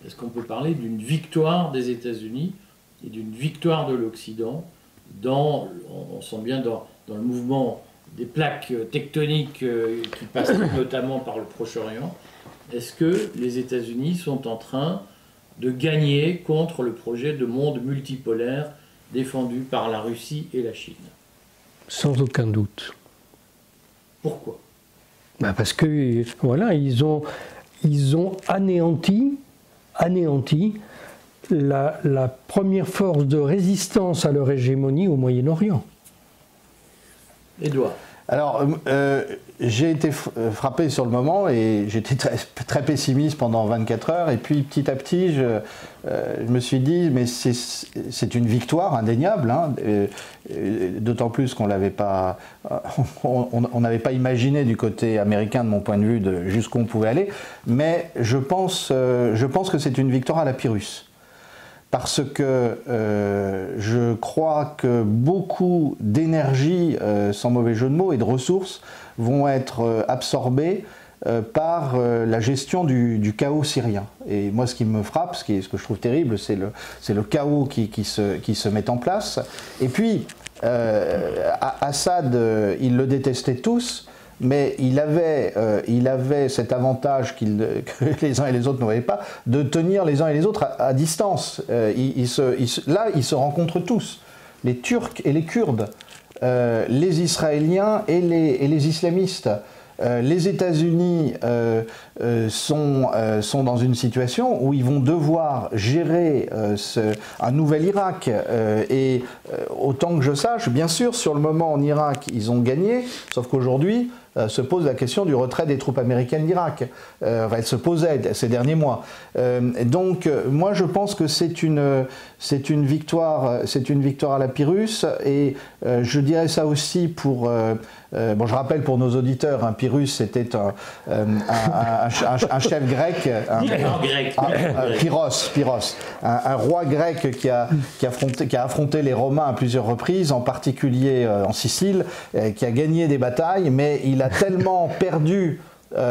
est-ce qu'on peut parler d'une victoire des États-Unis et d'une victoire de l'Occident on sent bien dans le mouvement des plaques tectoniques qui passent notamment par le Proche-Orient, est-ce que les États-Unis sont en train de gagner contre le projet de monde multipolaire défendu par la Russie et la Chine? Sans aucun doute. Pourquoi? Parce que voilà, ils ont anéanti la première force de résistance à leur hégémonie au Moyen-Orient. Édouard. Alors, j'ai été frappé sur le moment et j'étais très pessimiste pendant 24 heures. Et puis, petit à petit, je me suis dit, mais c'est une victoire indéniable, hein, d'autant plus qu'on l'avait pas, on n'avait pas imaginé du côté américain, de mon point de vue, jusqu'où on pouvait aller. Mais je pense que c'est une victoire à la Pyrrhus. Parce que je crois que beaucoup d'énergie, sans mauvais jeu de mots, et de ressources vont être absorbées par la gestion du chaos syrien. Et moi, ce qui me frappe, ce que je trouve terrible, c'est le chaos qui se met en place. Et puis, Assad, ils le détestaient tous, mais il avait cet avantage que les uns et les autres n'avaient pas, de tenir les uns et les autres à distance. Là, ils se rencontrent tous, les Turcs et les Kurdes, les Israéliens et les islamistes. Les États-Unis sont dans une situation où ils vont devoir gérer un nouvel Irak. Et autant que je sache, bien sûr, sur le moment en Irak, ils ont gagné, sauf qu'aujourd'hui, se pose la question du retrait des troupes américaines d'Irak. Elle se posait ces derniers mois. Donc, moi, je pense que c'est une victoire à la Pyrrhus. Et je dirais ça aussi pour... bon, je rappelle pour nos auditeurs, Pyrrhus, c'était un chef grec, Pyrrhos, un roi grec qui a affronté les Romains à plusieurs reprises, en particulier en Sicile, qui a gagné des batailles, mais il a tellement perdu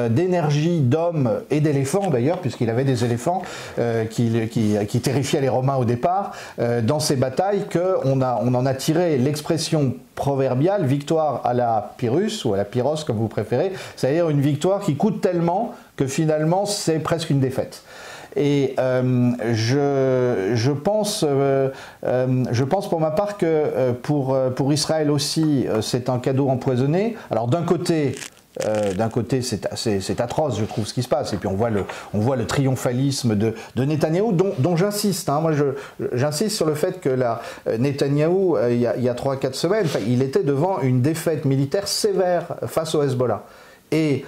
d'énergie, d'hommes et d'éléphants d'ailleurs, puisqu'il avait des éléphants qui terrifiaient les Romains au départ, dans ces batailles, qu'on en a tiré l'expression proverbiale, victoire à la Pyrrhus, ou à la Pyrrhos comme vous préférez, c'est-à-dire une victoire qui coûte tellement que finalement c'est presque une défaite. Et je pense pour ma part que pour Israël aussi, c'est un cadeau empoisonné. Alors d'un côté, c'est atroce, je trouve, ce qui se passe. Et puis on voit le triomphalisme de Netanyahou, dont j'insiste. Hein. Moi, j'insiste sur le fait que Netanyahou, il y a 3-4 semaines, il était devant une défaite militaire sévère face au Hezbollah. Et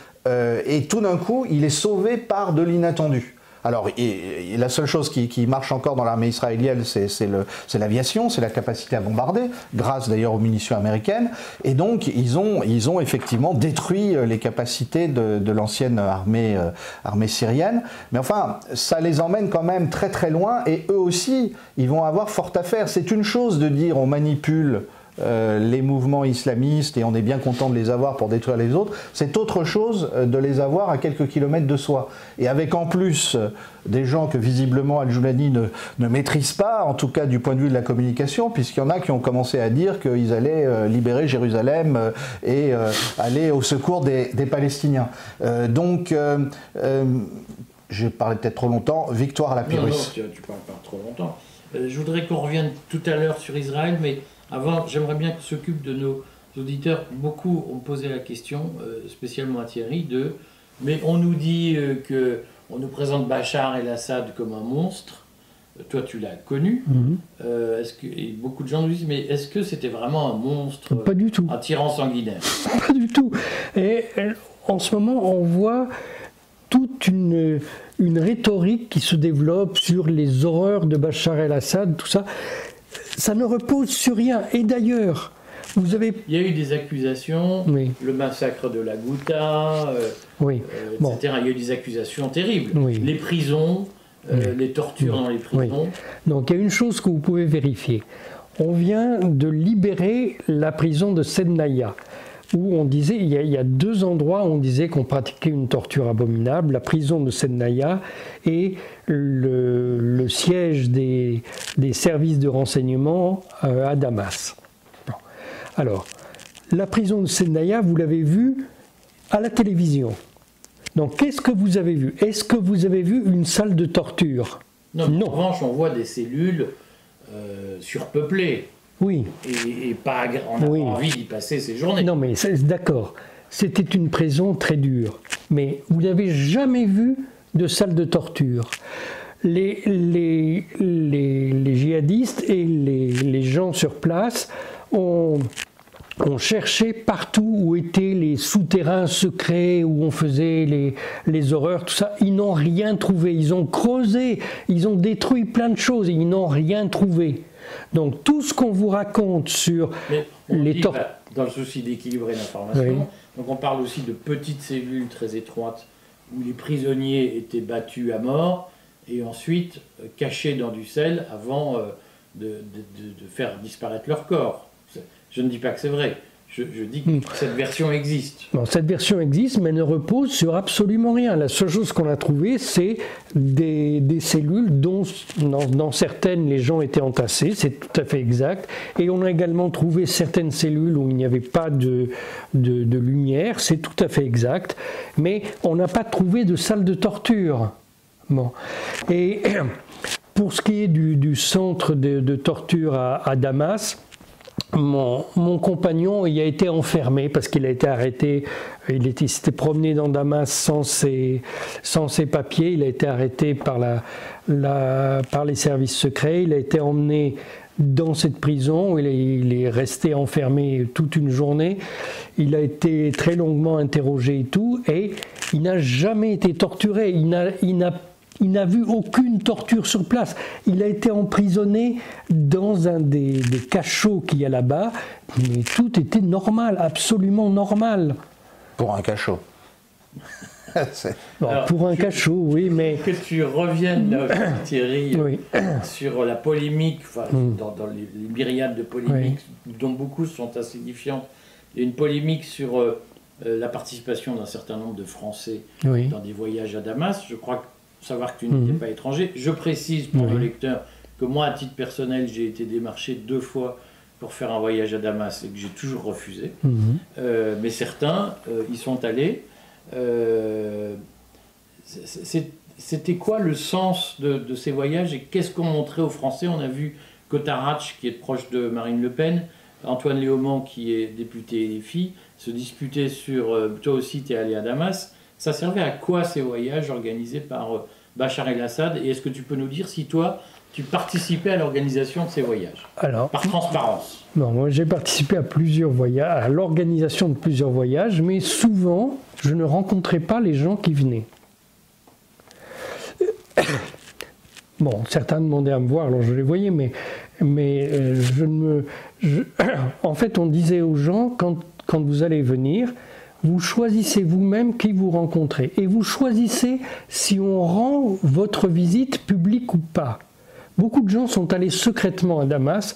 tout d'un coup, il est sauvé par de l'inattendu. Alors, la seule chose qui marche encore dans l'armée israélienne, c'est l'aviation, c'est la capacité à bombarder, grâce d'ailleurs aux munitions américaines. Et donc, ils ont effectivement détruit les capacités de l'ancienne armée syrienne. Mais enfin, ça les emmène quand même très très loin. Et eux aussi, ils vont avoir fort à faire. C'est une chose de dire on manipule les mouvements islamistes et on est bien content de les avoir pour détruire les autres, c'est autre chose de les avoir à quelques kilomètres de soi. Et avec en plus des gens que visiblement Al-Joulani ne maîtrise pas, en tout cas du point de vue de la communication, puisqu'il y en a qui ont commencé à dire qu'ils allaient libérer Jérusalem et aller au secours des Palestiniens. Donc, j'ai parlé peut-être trop longtemps, victoire à la Pyrrhus. Non, tu parles pas trop longtemps. Je voudrais qu'on revienne tout à l'heure sur Israël, mais avant, j'aimerais bien que s'occupe de nos auditeurs. Beaucoup ont posé la question, spécialement à Thierry, mais on nous dit qu'on nous présente Bachar el-Assad comme un monstre. Toi, tu l'as connu. Et beaucoup de gens nous disent, mais est-ce que c'était vraiment un monstre? Pas du tout. Un tyran sanguinaire? Pas du tout. Et en ce moment, on voit toute une rhétorique qui se développe sur les horreurs de Bachar el-Assad, tout ça. Ça ne repose sur rien. Et d'ailleurs, vous avez... Il y a eu des accusations, oui. Le massacre de la Ghouta, oui. etc. Bon. Il y a eu des accusations terribles. Oui. Les prisons, les tortures dans les prisons. Oui. Donc il y a une chose que vous pouvez vérifier. On vient de libérer la prison de Sednaya, où on disait, il y a 2 endroits où on disait qu'on pratiquait une torture abominable, la prison de Sednaya et le siège des services de renseignement à Damas. Bon. Alors, la prison de Sednaya, vous l'avez vue à la télévision. Donc, qu'est-ce que vous avez vu? Est-ce que vous avez vu une salle de torture? Non. En revanche, on voit des cellules surpeuplées. Oui. Et pas, on n'a pas envie d'y passer ses journées. Non, mais d'accord. C'était une prison très dure. Mais vous n'avez jamais vu de salle de torture. Les djihadistes et les gens sur place ont cherché partout où étaient les souterrains secrets, où on faisait les horreurs, tout ça. Ils n'ont rien trouvé. Ils ont creusé, ils ont détruit plein de choses et ils n'ont rien trouvé. Donc tout ce qu'on vous raconte sur les tortures... Dans le souci d'équilibrer l'information, donc on parle aussi de petites cellules très étroites où les prisonniers étaient battus à mort et ensuite cachés dans du sel avant de faire disparaître leur corps. Je ne dis pas que c'est vrai. Je dis que cette version existe. Non, cette version existe, mais ne repose sur absolument rien. La seule chose qu'on a trouvée, c'est des cellules dont, dans certaines, les gens étaient entassés, c'est tout à fait exact. Et on a également trouvé certaines cellules où il n'y avait pas de lumière, c'est tout à fait exact. Mais on n'a pas trouvé de salle de torture. Bon. Et pour ce qui est du centre de torture à Damas, mon compagnon y a été enfermé parce qu'il a été arrêté, il s'était promené dans Damas sans ses papiers, il a été arrêté par les services secrets, il a été emmené dans cette prison, il est resté enfermé toute une journée, il a été très longuement interrogé et tout, et il n'a jamais été torturé, il n'a vu aucune torture sur place. Il a été emprisonné dans un des cachots qu'il y a là-bas, mais tout était normal, absolument normal. Pour un cachot. Bon, alors, pour un cachot, oui, mais... Que tu reviennes, Thierry, sur la polémique, dans les myriades de polémiques, dont beaucoup sont insignifiantes. Il y a une polémique sur la participation d'un certain nombre de Français dans des voyages à Damas. Je crois savoir que tu n'étais pas étranger. Je précise pour nos lecteurs que moi, à titre personnel, j'ai été démarché 2 fois pour faire un voyage à Damas et que j'ai toujours refusé. Mais certains y sont allés. C'était quoi le sens de ces voyages et qu'est-ce qu'on montrait aux Français? On a vu Cotarach, qui est proche de Marine Le Pen, Antoine Léaumont, qui est député LFI, se disputer sur... toi aussi, tu es allé à Damas. Ça servait à quoi ces voyages organisés par Bachar el-Assad? Et est-ce que tu peux nous dire si toi, tu participais à l'organisation de ces voyages? Alors, par transparence. Non, moi j'ai participé à plusieurs voyages, à l'organisation de plusieurs voyages, mais souvent, je ne rencontrais pas les gens qui venaient. Bon, certains demandaient à me voir, alors je les voyais, mais en fait, on disait aux gens, quand vous allez venir, vous choisissez vous-même qui vous rencontrez. Et vous choisissez si on rend votre visite publique ou pas. Beaucoup de gens sont allés secrètement à Damas.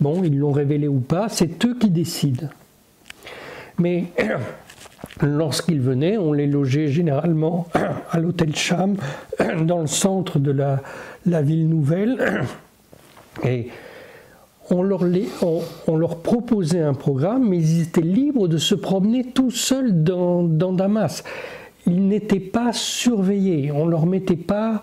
Bon, ils l'ont révélé ou pas, c'est eux qui décident. Mais lorsqu'ils venaient, on les logeait généralement à l'hôtel Cham, dans le centre de la ville nouvelle. Et on leur proposait un programme, mais ils étaient libres de se promener tout seuls dans Damas. Ils n'étaient pas surveillés, on ne leur mettait pas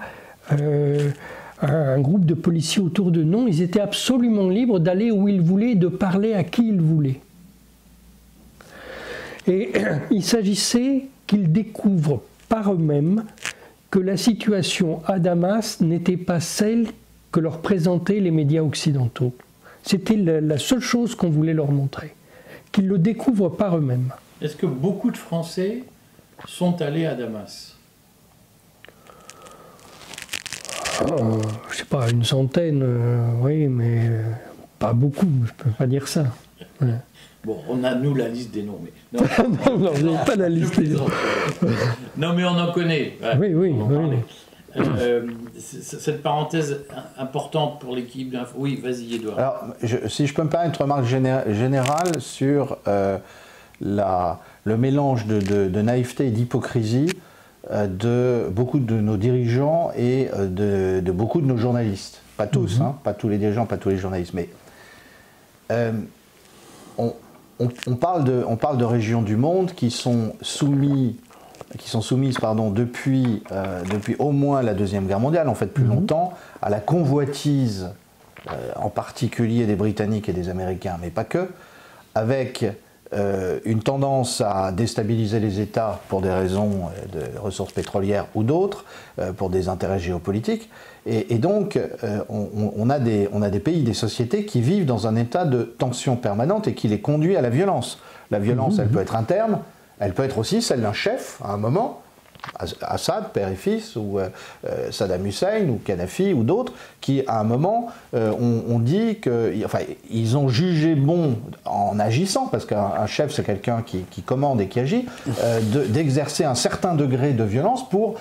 un groupe de policiers autour d'eux. Non, ils étaient absolument libres d'aller où ils voulaient, de parler à qui ils voulaient. Et il s'agissait qu'ils découvrent par eux-mêmes que la situation à Damas n'était pas celle que leur présentaient les médias occidentaux. C'était la seule chose qu'on voulait leur montrer, qu'ils le découvrent par eux-mêmes. Est-ce que beaucoup de Français sont allés à Damas? Je ne sais pas, une centaine, oui, mais pas beaucoup, je ne peux pas dire ça. Ouais. Bon, on a, nous, la liste des noms, mais... Non, vous n'avez pas la liste des noms. Non, mais on en connaît. Ouais, oui. Cette parenthèse importante pour l'équipe d'info. Oui, vas-y, Édouard. Alors, si je peux me permettre une remarque générale sur le mélange de naïveté et d'hypocrisie de beaucoup de nos dirigeants et de beaucoup de nos journalistes. Pas tous, pas tous les dirigeants, pas tous les journalistes, mais on parle de régions du monde qui sont soumises depuis au moins la Deuxième Guerre mondiale, en fait plus longtemps, à la convoitise en particulier des Britanniques et des Américains, mais pas que, avec une tendance à déstabiliser les États pour des raisons de ressources pétrolières ou d'autres, pour des intérêts géopolitiques. Et donc, on a des pays, des sociétés qui vivent dans un état de tension permanente et qui les conduit à la violence. La violence, elle peut être interne, elle peut être aussi celle d'un chef, à un moment, Assad, père et fils, ou Saddam Hussein, ou Kadhafi, ou d'autres, qui, à un moment, on dit qu'ils ont jugé bon, en agissant, parce qu'un chef, c'est quelqu'un qui commande et qui agit, d'exercer un certain degré de violence pour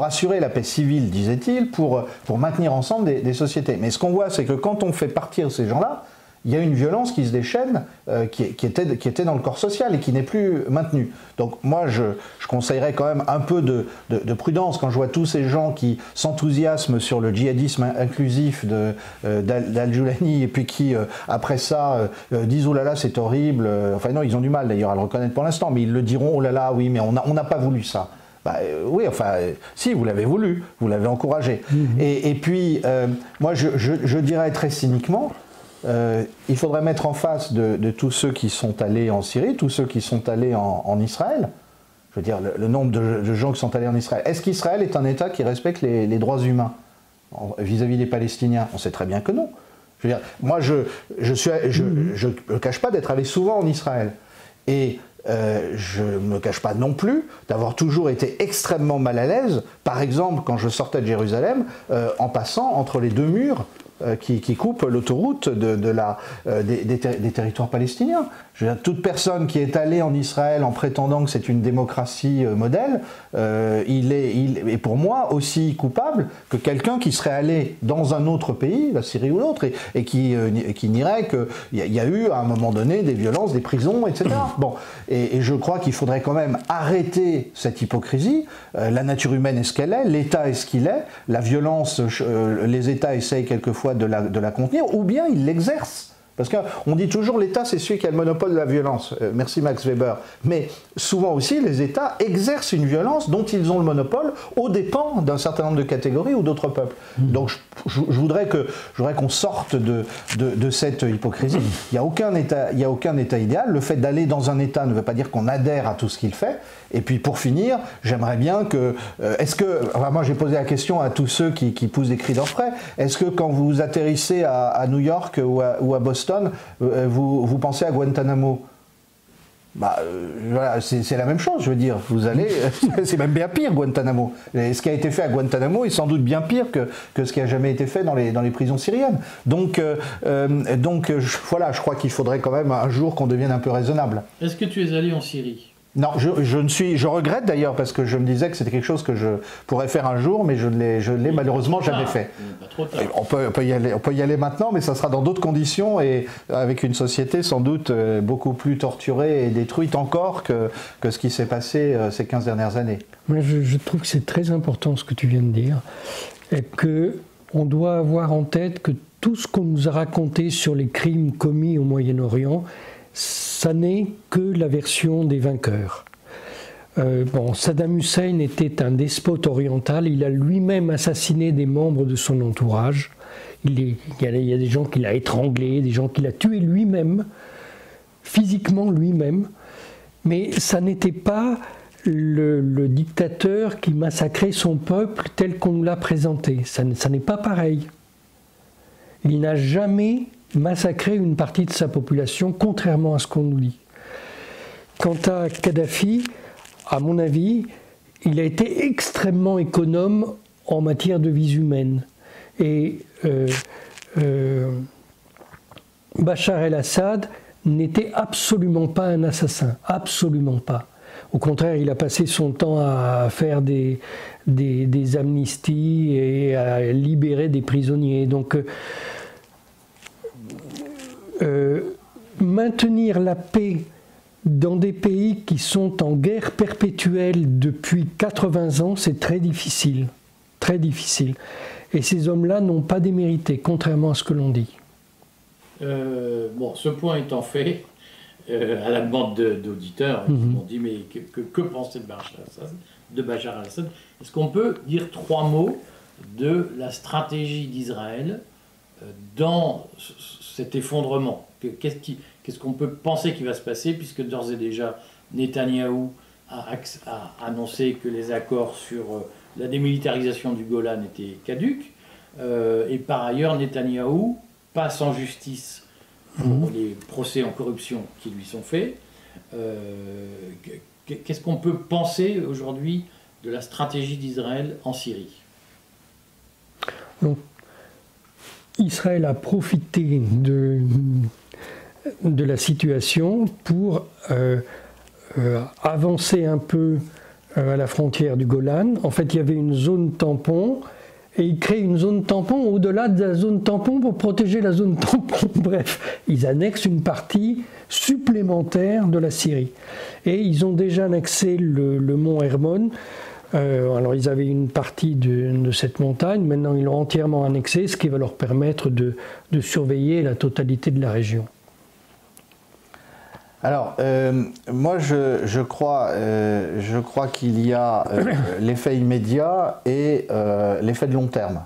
assurer la paix civile, disait-il, pour maintenir ensemble des sociétés. Mais ce qu'on voit, c'est que quand on fait partir ces gens-là, il y a une violence qui se déchaîne, qui était dans le corps social et qui n'est plus maintenue. Donc moi, je conseillerais quand même un peu de prudence quand je vois tous ces gens qui s'enthousiasment sur le djihadisme inclusif d'Al-Joulani et puis qui, après ça, disent « Oh là là, c'est horrible ». Enfin non, ils ont du mal d'ailleurs à le reconnaître pour l'instant, mais ils le diront « Oh là là, oui, mais on n'a pas voulu ça ». Oui, enfin, si, vous l'avez voulu, vous l'avez encouragé. Et puis, moi, je dirais très cyniquement, il faudrait mettre en face de tous ceux qui sont allés en Syrie, tous ceux qui sont allés en Israël, je veux dire, le nombre de gens qui sont allés en Israël. Est-ce qu'Israël est un État qui respecte les droits humains vis-à-vis des Palestiniens? On sait très bien que non. Je veux dire, moi, je ne cache pas d'être allé souvent en Israël. Et je ne me cache pas non plus d'avoir toujours été extrêmement mal à l'aise, par exemple, quand je sortais de Jérusalem, en passant entre les deux murs qui coupent l'autoroute des territoires palestiniens. Je veux dire, toute personne qui est allée en Israël en prétendant que c'est une démocratie modèle, il est pour moi aussi coupable que quelqu'un qui serait allé dans un autre pays, la Syrie ou l'autre, et qui nierait qu'il y a eu à un moment donné des violences, des prisons, etc. Bon, et je crois qu'il faudrait quand même arrêter cette hypocrisie. La nature humaine est ce qu'elle est, l'État est ce qu'il est, la violence, les États essayent quelquefois de la contenir, ou bien ils l'exercent. Parce qu'on dit toujours l'État c'est celui qui a le monopole de la violence. Merci Max Weber. Mais souvent aussi les États exercent une violence dont ils ont le monopole aux dépens d'un certain nombre de catégories ou d'autres peuples. Donc je voudrais qu'on sorte de cette hypocrisie. Il n'y a aucun État idéal. Le fait d'aller dans un État ne veut pas dire qu'on adhère à tout ce qu'il fait. Et puis pour finir, j'aimerais bien que... moi j'ai posé la question à tous ceux qui poussent des cris d'orfraie. Est-ce que quand vous atterrissez à New York ou à Boston, vous pensez à Guantanamo? Voilà, c'est la même chose, je veux dire. Vous allez, c'est même bien pire Guantanamo. Et ce qui a été fait à Guantanamo est sans doute bien pire que ce qui a jamais été fait dans les prisons syriennes. Donc voilà, je crois qu'il faudrait quand même un jour qu'on devienne un peu raisonnable. Est-ce que tu es allé en Syrie? Non, je regrette d'ailleurs parce que je me disais que c'était quelque chose que je pourrais faire un jour, mais je ne l'ai malheureusement jamais fait. Pas trop tard. On peut y aller maintenant, mais ça sera dans d'autres conditions et avec une société sans doute beaucoup plus torturée et détruite encore que ce qui s'est passé ces 15 dernières années. Moi, je trouve que c'est très important ce que tu viens de dire, et qu'on doit avoir en tête que tout ce qu'on nous a raconté sur les crimes commis au Moyen-Orient, ça n'est que la version des vainqueurs. Saddam Hussein était un despote oriental, il a lui-même assassiné des membres de son entourage. Il y a des gens qu'il a étranglés, des gens qu'il a tués lui-même, physiquement lui-même, mais ça n'était pas le dictateur qui massacrait son peuple tel qu'on nous l'a présenté. Ça n'est pas pareil. Il n'a jamais massacré une partie de sa population, contrairement à ce qu'on nous dit. Quant à Kadhafi, à mon avis, il a été extrêmement économe en matière de vies humaines. Et Bachar el-Assad n'était absolument pas un assassin, absolument pas. Au contraire, il a passé son temps à faire des amnisties et à libérer des prisonniers. Donc, maintenir la paix dans des pays qui sont en guerre perpétuelle depuis 80 ans, c'est très difficile. Très difficile. Et ces hommes-là n'ont pas démérité, contrairement à ce que l'on dit. Ce point étant fait, à la demande d'auditeurs, ils m'ont dit mais que penser de Bachar el-Assad? Est-ce qu'on peut dire 3 mots de la stratégie d'Israël dans cet effondrement? Qu'est-ce qu'on peut penser qui va se passer, puisque d'ores et déjà Netanyahou a annoncé que les accords sur la démilitarisation du Golan étaient caducs, et par ailleurs Netanyahou passe en justice pour les procès en corruption qui lui sont faits. Qu'est-ce qu'on peut penser aujourd'hui de la stratégie d'Israël en Syrie? Donc, Israël a profité de la situation pour avancer un peu à la frontière du Golan. En fait, il y avait une zone tampon, et ils créent une zone tampon au-delà de la zone tampon pour protéger la zone tampon. Bref, ils annexent une partie supplémentaire de la Syrie. Et ils ont déjà annexé le mont Hermon. Alors ils avaient une partie de cette montagne, maintenant ils l'ont entièrement annexée, ce qui va leur permettre de surveiller la totalité de la région. Alors, moi je crois qu'il y a l'effet immédiat et l'effet de long terme.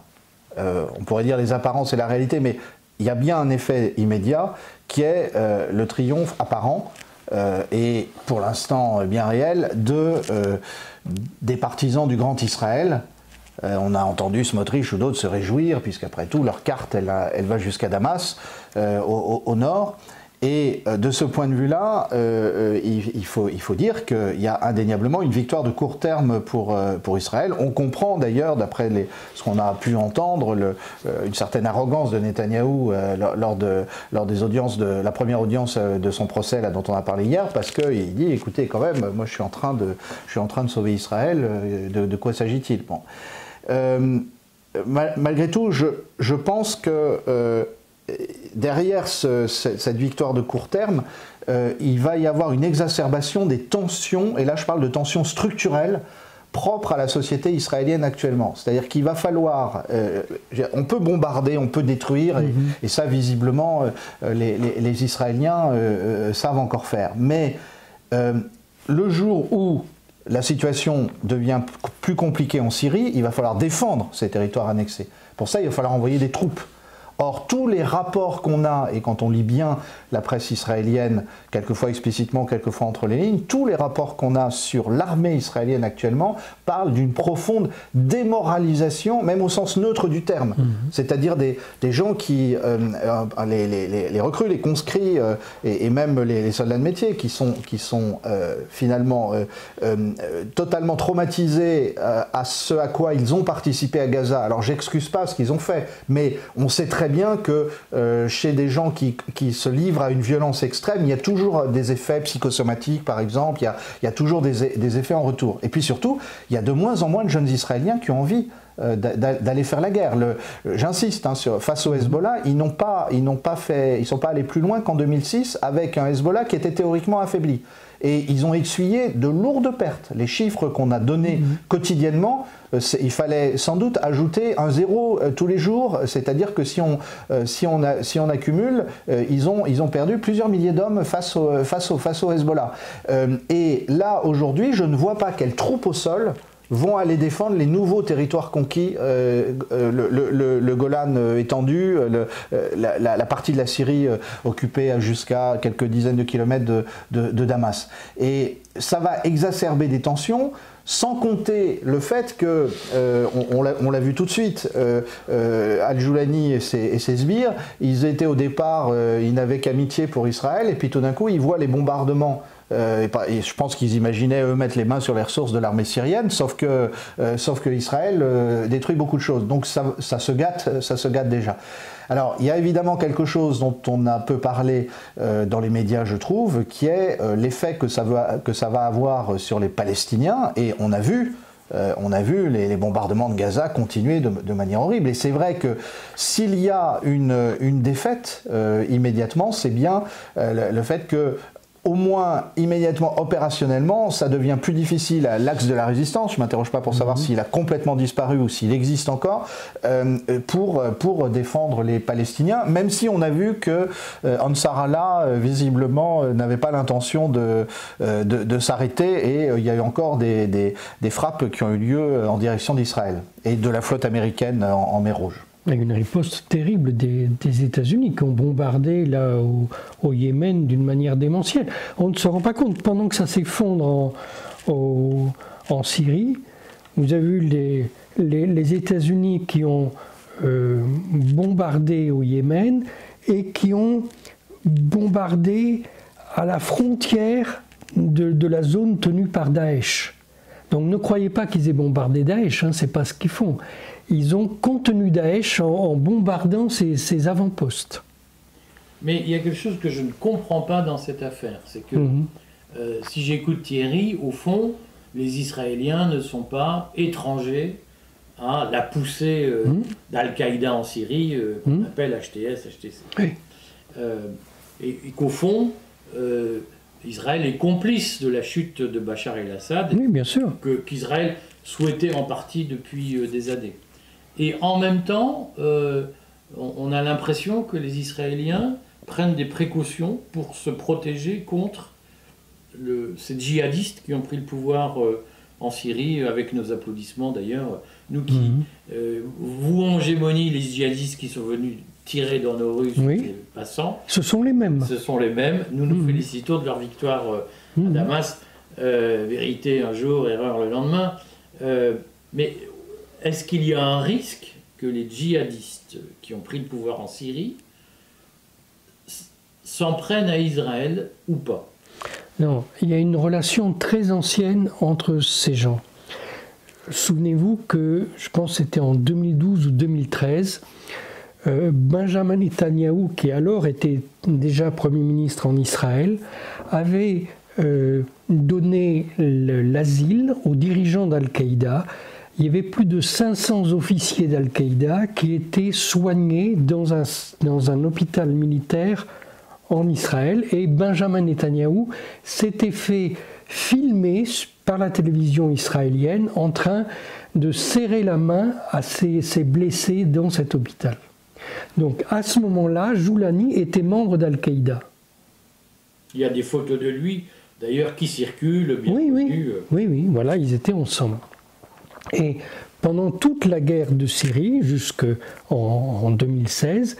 On pourrait dire les apparences et la réalité, mais il y a bien un effet immédiat qui est le triomphe apparent et pour l'instant bien réel des partisans du Grand Israël. On a entendu Smotrich ou d'autres se réjouir, puisqu'après tout, leur carte, elle va jusqu'à Damas, au nord. Et de ce point de vue-là, il faut dire qu'il y a indéniablement une victoire de court terme pour Israël. On comprend d'ailleurs, d'après ce qu'on a pu entendre, une certaine arrogance de Netanyahou lors des audiences la première audience de son procès là, dont on a parlé hier, parce qu'il dit, écoutez, quand même, moi je suis en train de sauver Israël, de quoi s'agit-il? Bon. Malgré tout, je pense que derrière cette victoire de court terme, il va y avoir une exacerbation des tensions, et là je parle de tensions structurelles propres à la société israélienne actuellement. C'est-à-dire qu'il va falloir, on peut bombarder, on peut détruire, et ça visiblement les Israéliens savent encore faire. Mais le jour où la situation devient plus compliquée en Syrie, il va falloir défendre ces territoires annexés. Pour ça, il va falloir envoyer des troupes. Or, tous les rapports qu'on a, et quand on lit bien la presse israélienne, quelquefois explicitement, quelquefois entre les lignes, tous les rapports qu'on a sur l'armée israélienne actuellement parlent d'une profonde démoralisation, même au sens neutre du terme. C'est-à-dire des gens qui, les recrues, les conscrits, et même les soldats de métier, qui sont finalement totalement traumatisés à ce à quoi ils ont participé à Gaza. Alors, j'excuse pas ce qu'ils ont fait, mais on sait très bien que chez des gens qui se livrent à une violence extrême, il y a toujours des effets psychosomatiques, par exemple, il y a toujours des effets en retour. Et puis surtout, il y a de moins en moins de jeunes Israéliens qui ont envie d'aller faire la guerre. J'insiste, face au Hezbollah, ils sont pas allés plus loin qu'en 2006 avec un Hezbollah qui était théoriquement affaibli. Et ils ont essuyé de lourdes pertes. Les chiffres qu'on a donnés quotidiennement, il fallait sans doute ajouter un zéro tous les jours, c'est-à-dire que si on accumule, ils ont perdu plusieurs milliers d'hommes face au Hezbollah. Et là, aujourd'hui, je ne vois pas quelles troupes au sol vont aller défendre les nouveaux territoires conquis, le Golan étendu, la partie de la Syrie occupée jusqu'à quelques dizaines de kilomètres de Damas. Et ça va exacerber des tensions, sans compter le fait que, on l'a vu tout de suite, Al-Joulani et ses sbires, ils étaient au départ, ils n'avaient qu'amitié pour Israël, et puis tout d'un coup, ils voient les bombardements. Et je pense qu'ils imaginaient eux mettre les mains sur les ressources de l'armée syrienne, sauf que Israël détruit beaucoup de choses. Donc ça se gâte déjà. Alors il y a évidemment quelque chose dont on a peu parlé dans les médias, je trouve, qui est l'effet que ça va avoir sur les Palestiniens. Et on a vu les bombardements de Gaza continuer de manière horrible. Et c'est vrai que s'il y a une défaite immédiatement, c'est bien le fait que au moins immédiatement opérationnellement, ça devient plus difficile à l'axe de la résistance. Je ne m'interroge pas pour savoir s'il a complètement disparu ou s'il existe encore, pour défendre les Palestiniens, même si on a vu que Ansar Allah, visiblement, n'avait pas l'intention de s'arrêter, et il y a eu encore des frappes qui ont eu lieu en direction d'Israël et de la flotte américaine en mer Rouge. Il y a une riposte terrible des États-Unis qui ont bombardé là, au Yémen d'une manière démentielle. On ne se rend pas compte, pendant que ça s'effondre en Syrie, vous avez vu les États-Unis qui ont bombardé au Yémen et qui ont bombardé à la frontière de la zone tenue par Daesh. Donc ne croyez pas qu'ils aient bombardé Daesh, c'est pas ce qu'ils font. Ils ont contenu Daesh en bombardant ses avant-postes. Mais il y a quelque chose que je ne comprends pas dans cette affaire. C'est que, si j'écoute Thierry, au fond, les Israéliens ne sont pas étrangers à la poussée d'Al-Qaïda en Syrie, qu'on appelle HTS, HTC. Oui. Et qu'au fond, Israël est complice de la chute de Bachar el-Assad. Oui, bien sûr. Qu'Israël souhaitait en partie depuis des années. Et en même temps, on a l'impression que les Israéliens prennent des précautions pour se protéger contre ces djihadistes qui ont pris le pouvoir en Syrie, avec nos applaudissements d'ailleurs. Nous qui vouons en gémonie les djihadistes qui sont venus tirer dans nos rues sur les passants. Ce sont les mêmes. Ce sont les mêmes. Nous nous félicitons de leur victoire à Damas. Vérité un jour, erreur le lendemain. Mais est-ce qu'il y a un risque que les djihadistes qui ont pris le pouvoir en Syrie s'en prennent à Israël ou pas? Non, il y a une relation très ancienne entre ces gens. Souvenez-vous que, je pense que c'était en 2012 ou 2013, Benjamin Netanyahou, qui alors était déjà Premier ministre en Israël, avait donné l'asile aux dirigeants d'Al-Qaïda. Il y avait plus de 500 officiers d'Al-Qaïda qui étaient soignés dans un hôpital militaire en Israël, et Benjamin Netanyahou s'était fait filmer par la télévision israélienne en train de serrer la main à ses blessés dans cet hôpital. Donc à ce moment-là, Joulani était membre d'Al-Qaïda. Il y a des photos de lui, d'ailleurs, qui circulent, bien connues. Oui, voilà, ils étaient ensemble. Et pendant toute la guerre de Syrie, jusqu'en 2016,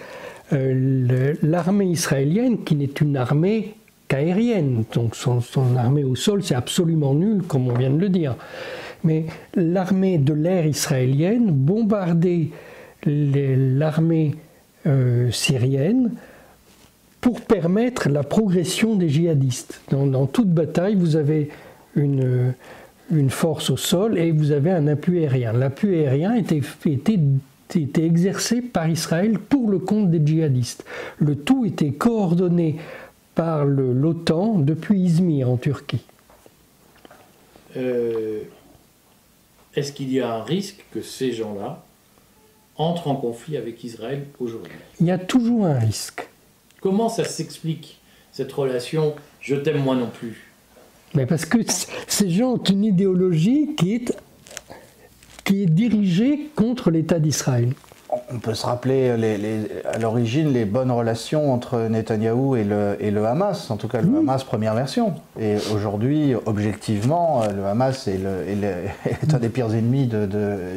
l'armée israélienne, qui n'est une armée qu'aérienne, donc son armée au sol, c'est absolument nul, comme on vient de le dire. Mais l'armée de l'air israélienne bombardait l'armée syrienne pour permettre la progression des djihadistes. Dans toute bataille, vous avez une force au sol et vous avez un appui aérien. L'appui aérien était été exercé par Israël pour le compte des djihadistes. Le tout était coordonné par l'OTAN depuis Izmir en Turquie. Est-ce qu'il y a un risque que ces gens-là entrent en conflit avec Israël aujourd'hui? Il y a toujours un risque. Comment ça s'explique, cette relation « je t'aime moi non plus » ? Mais parce que ces gens ont une idéologie qui est dirigée contre l'État d'Israël. On peut se rappeler à l'origine les bonnes relations entre Netanyahou et le Hamas, en tout cas le Hamas première version. Et aujourd'hui, objectivement, le Hamas est un des pires ennemis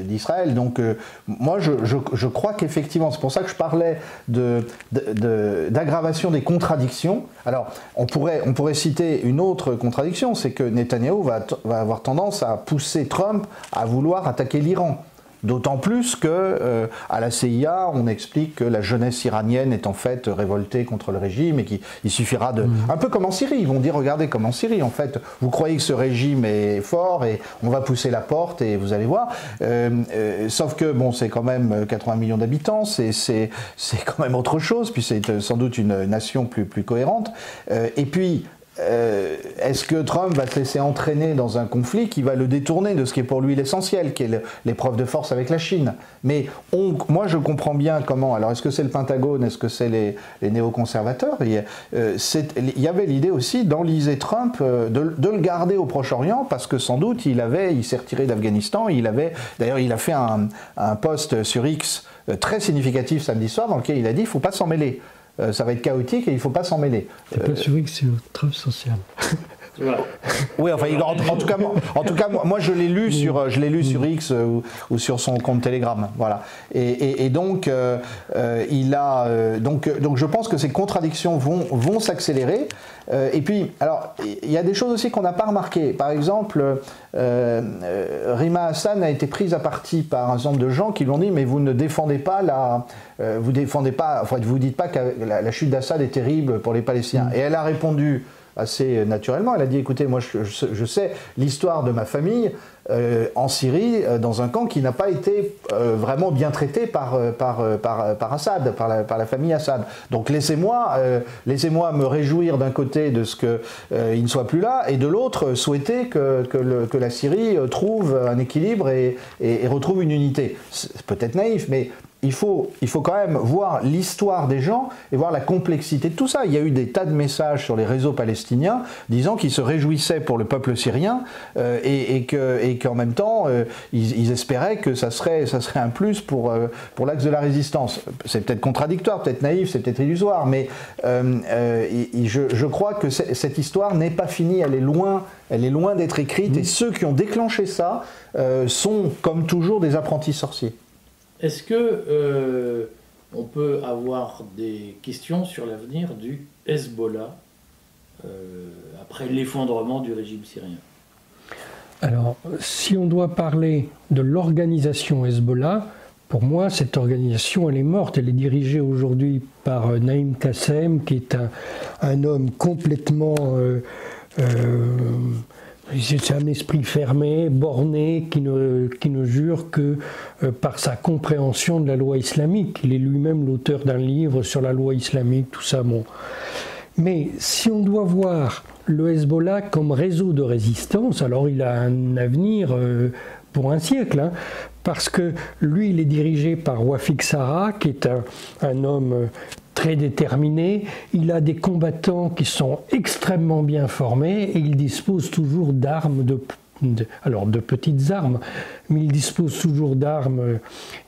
d'Israël. Donc moi, je crois qu'effectivement, c'est pour ça que je parlais d'aggravation des contradictions. Alors, on pourrait citer une autre contradiction, c'est que Netanyahou va avoir tendance à pousser Trump à vouloir attaquer l'Iran. D'autant plus que à la CIA, on explique que la jeunesse iranienne est en fait révoltée contre le régime et qu'il suffira de... Un peu comme en Syrie, ils vont dire, regardez comme en Syrie, en fait, vous croyez que ce régime est fort et on va pousser la porte et vous allez voir. Sauf que, bon, c'est quand même 80 millions d'habitants, c'est quand même autre chose, puis c'est sans doute une nation plus cohérente. Et puis... est-ce que Trump va se laisser entraîner dans un conflit qui va le détourner de ce qui est pour lui l'essentiel, qui est l'épreuve de force avec la Chine? Mais moi je comprends bien comment, alors est-ce que c'est le Pentagone, est-ce que c'est les néoconservateurs? Il y avait l'idée aussi d'enliser Trump, de le garder au Proche-Orient, parce que sans doute il s'est retiré d'Afghanistan, d'ailleurs il a fait un post sur X très significatif samedi soir dans lequel il a dit il ne faut pas s'en mêler. Ça va être chaotique et il ne faut pas s'en mêler. C'est pas sûr que c'est notre trêve sociale. Oui, enfin, en tout cas, moi je l'ai lu sur X ou sur son compte Telegram, voilà. Et donc, donc je pense que ces contradictions vont s'accélérer. Et puis, alors, il y a des choses aussi qu'on n'a pas remarquées. Par exemple, Rima Hassan a été prise à partie par un certain nombre de gens qui lui ont dit mais vous ne défendez pas vous dites pas que la chute d'Assad est terrible pour les Palestiniens. Et elle a répondu assez naturellement, elle a dit écoutez, moi je sais l'histoire de ma famille en Syrie, dans un camp qui n'a pas été vraiment bien traité par Assad, par la famille Assad. Donc laissez-moi me réjouir d'un côté de ce qu'il ne soit plus là, et de l'autre souhaiter que la Syrie trouve un équilibre et retrouve une unité. C'est peut-être naïf, mais il faut quand même voir l'histoire des gens et voir la complexité de tout ça. Il y a eu des tas de messages sur les réseaux palestiniens disant qu'ils se réjouissaient pour le peuple syrien et qu'en même temps, ils espéraient que ça serait un plus pour l'axe de la résistance. C'est peut-être contradictoire, peut-être naïf, c'est peut-être illusoire, mais je crois que cette histoire n'est pas finie, elle est loin d'être écrite, et ceux qui ont déclenché ça sont, comme toujours, des apprentis sorciers. Est-ce que on peut avoir des questions sur l'avenir du Hezbollah après l'effondrement du régime syrien? Alors, si on doit parler de l'organisation Hezbollah, pour moi, cette organisation, elle est morte. Elle est dirigée aujourd'hui par Naïm Qassem, qui est un homme complètement... c'est un esprit fermé, borné, qui ne jure que par sa compréhension de la loi islamique. Il est lui-même l'auteur d'un livre sur la loi islamique, tout ça. Bon. Mais si on doit voir le Hezbollah comme réseau de résistance, alors il a un avenir pour un siècle, hein, parce que lui, il est dirigé par Wafik Sarah, qui est un homme très déterminé. Il a des combattants qui sont extrêmement bien formés et il dispose toujours d'armes, alors de petites armes, mais il dispose toujours d'armes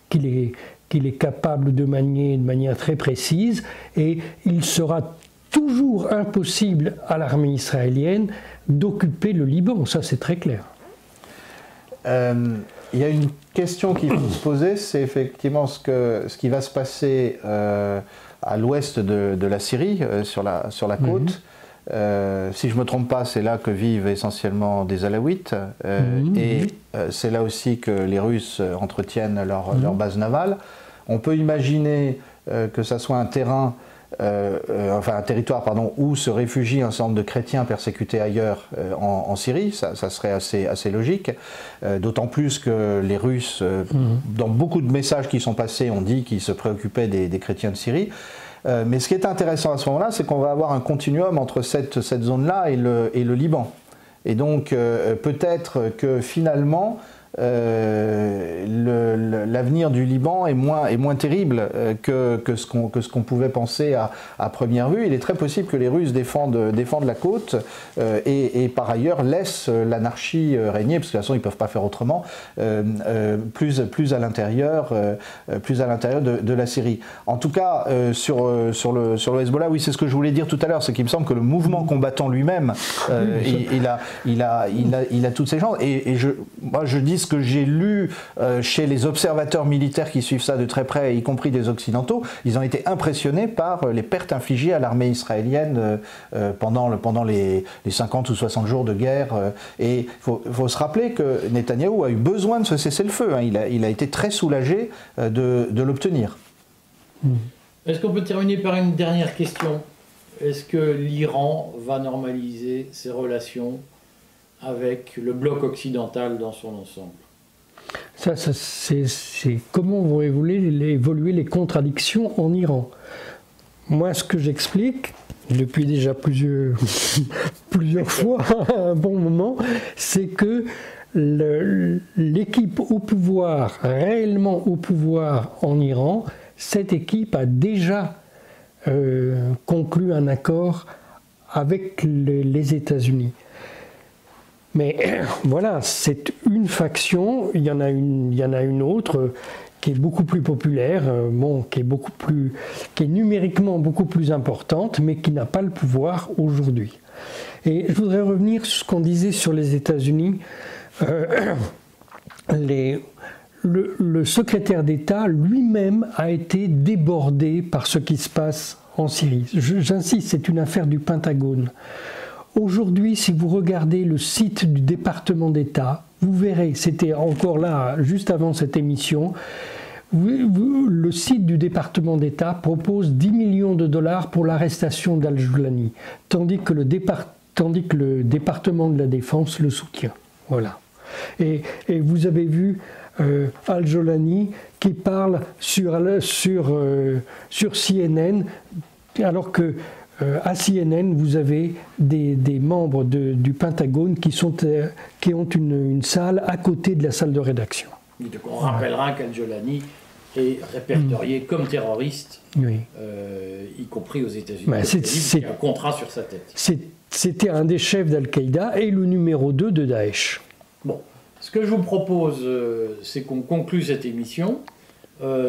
qu'il est capable de manier de manière très précise, et il sera toujours impossible à l'armée israélienne d'occuper le Liban, ça c'est très clair. Il y a une question qu'il faut se poser, c'est effectivement ce qui va se passer à l'ouest de la Syrie, sur la côte. Si je ne me trompe pas, c'est là que vivent essentiellement des Alaouites, et c'est là aussi que les Russes entretiennent leur base navale. On peut imaginer que ça soit un terrain enfin un territoire, pardon, où se réfugient un certain nombre de chrétiens persécutés ailleurs en Syrie, ça serait assez logique, d'autant plus que les Russes, dans beaucoup de messages qui sont passés, ont dit qu'ils se préoccupaient des chrétiens de Syrie. Mais ce qui est intéressant à ce moment-là, c'est qu'on va avoir un continuum entre cette zone-là et le Liban. Et donc peut-être que finalement l'avenir du Liban est moins terrible que ce qu'on pouvait penser à première vue. Il est très possible que les Russes défendent la côte et par ailleurs laissent l'anarchie régner, parce que de toute façon ils ne peuvent pas faire autrement, plus à l'intérieur de la Syrie. En tout cas, sur le Hezbollah, oui, c'est ce que je voulais dire tout à l'heure, c'est qu'il me semble que le mouvement combattant lui-même, il a toutes ses chances. Et moi je dis ce que j'ai lu chez les observateurs militaires qui suivent ça de très près, y compris des Occidentaux, ils ont été impressionnés par les pertes infligées à l'armée israélienne pendant les 50 ou 60 jours de guerre. Et il faut se rappeler que Netanyahou a eu besoin de ce cessez-le-feu. Hein. Il a été très soulagé de l'obtenir. Est-ce qu'on peut terminer par une dernière question? Est-ce que l'Iran va normaliser ses relations avec le bloc occidental dans son ensemble? Ça c'est comment vont évoluer les contradictions en Iran. Moi, ce que j'explique, depuis déjà plusieurs fois, un bon moment, c'est que l'équipe au pouvoir, réellement au pouvoir en Iran, cette équipe a déjà conclu un accord avec les États-Unis. Mais voilà, c'est une faction, il y en a une autre qui est beaucoup plus populaire, qui est numériquement beaucoup plus importante, mais qui n'a pas le pouvoir aujourd'hui. Et je voudrais revenir sur ce qu'on disait sur les États-Unis. Le secrétaire d'État lui-même a été débordé par ce qui se passe en Syrie. J'insiste, c'est une affaire du Pentagone. Aujourd'hui, si vous regardez le site du département d'État, vous verrez, c'était encore là, juste avant cette émission, le site du département d'État propose 10 millions de dollars pour l'arrestation d'Al-Jolani, tandis que le département de la Défense le soutient. Voilà. Et vous avez vu Al-Jolani qui parle sur CNN, alors que à CNN, vous avez des membres du Pentagone qui ont une salle à côté de la salle de rédaction. Donc on rappellera qu'Al-Jolani est répertorié comme terroriste, oui. Y compris aux États-Unis. Il y a un contrat sur sa tête. C'était un des chefs d'Al-Qaïda et le numéro 2 de Daesh. Bon, ce que je vous propose, c'est qu'on conclue cette émission.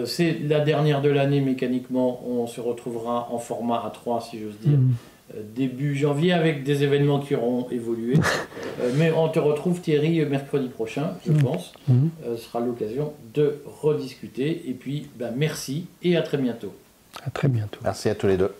C'est la dernière de l'année mécaniquement, on se retrouvera en format A3 si j'ose dire, début janvier avec des événements qui auront évolué. Mais on te retrouve Thierry mercredi prochain, je pense. Ce sera l'occasion de rediscuter. Et puis merci et à très bientôt. À très bientôt. Merci à tous les deux.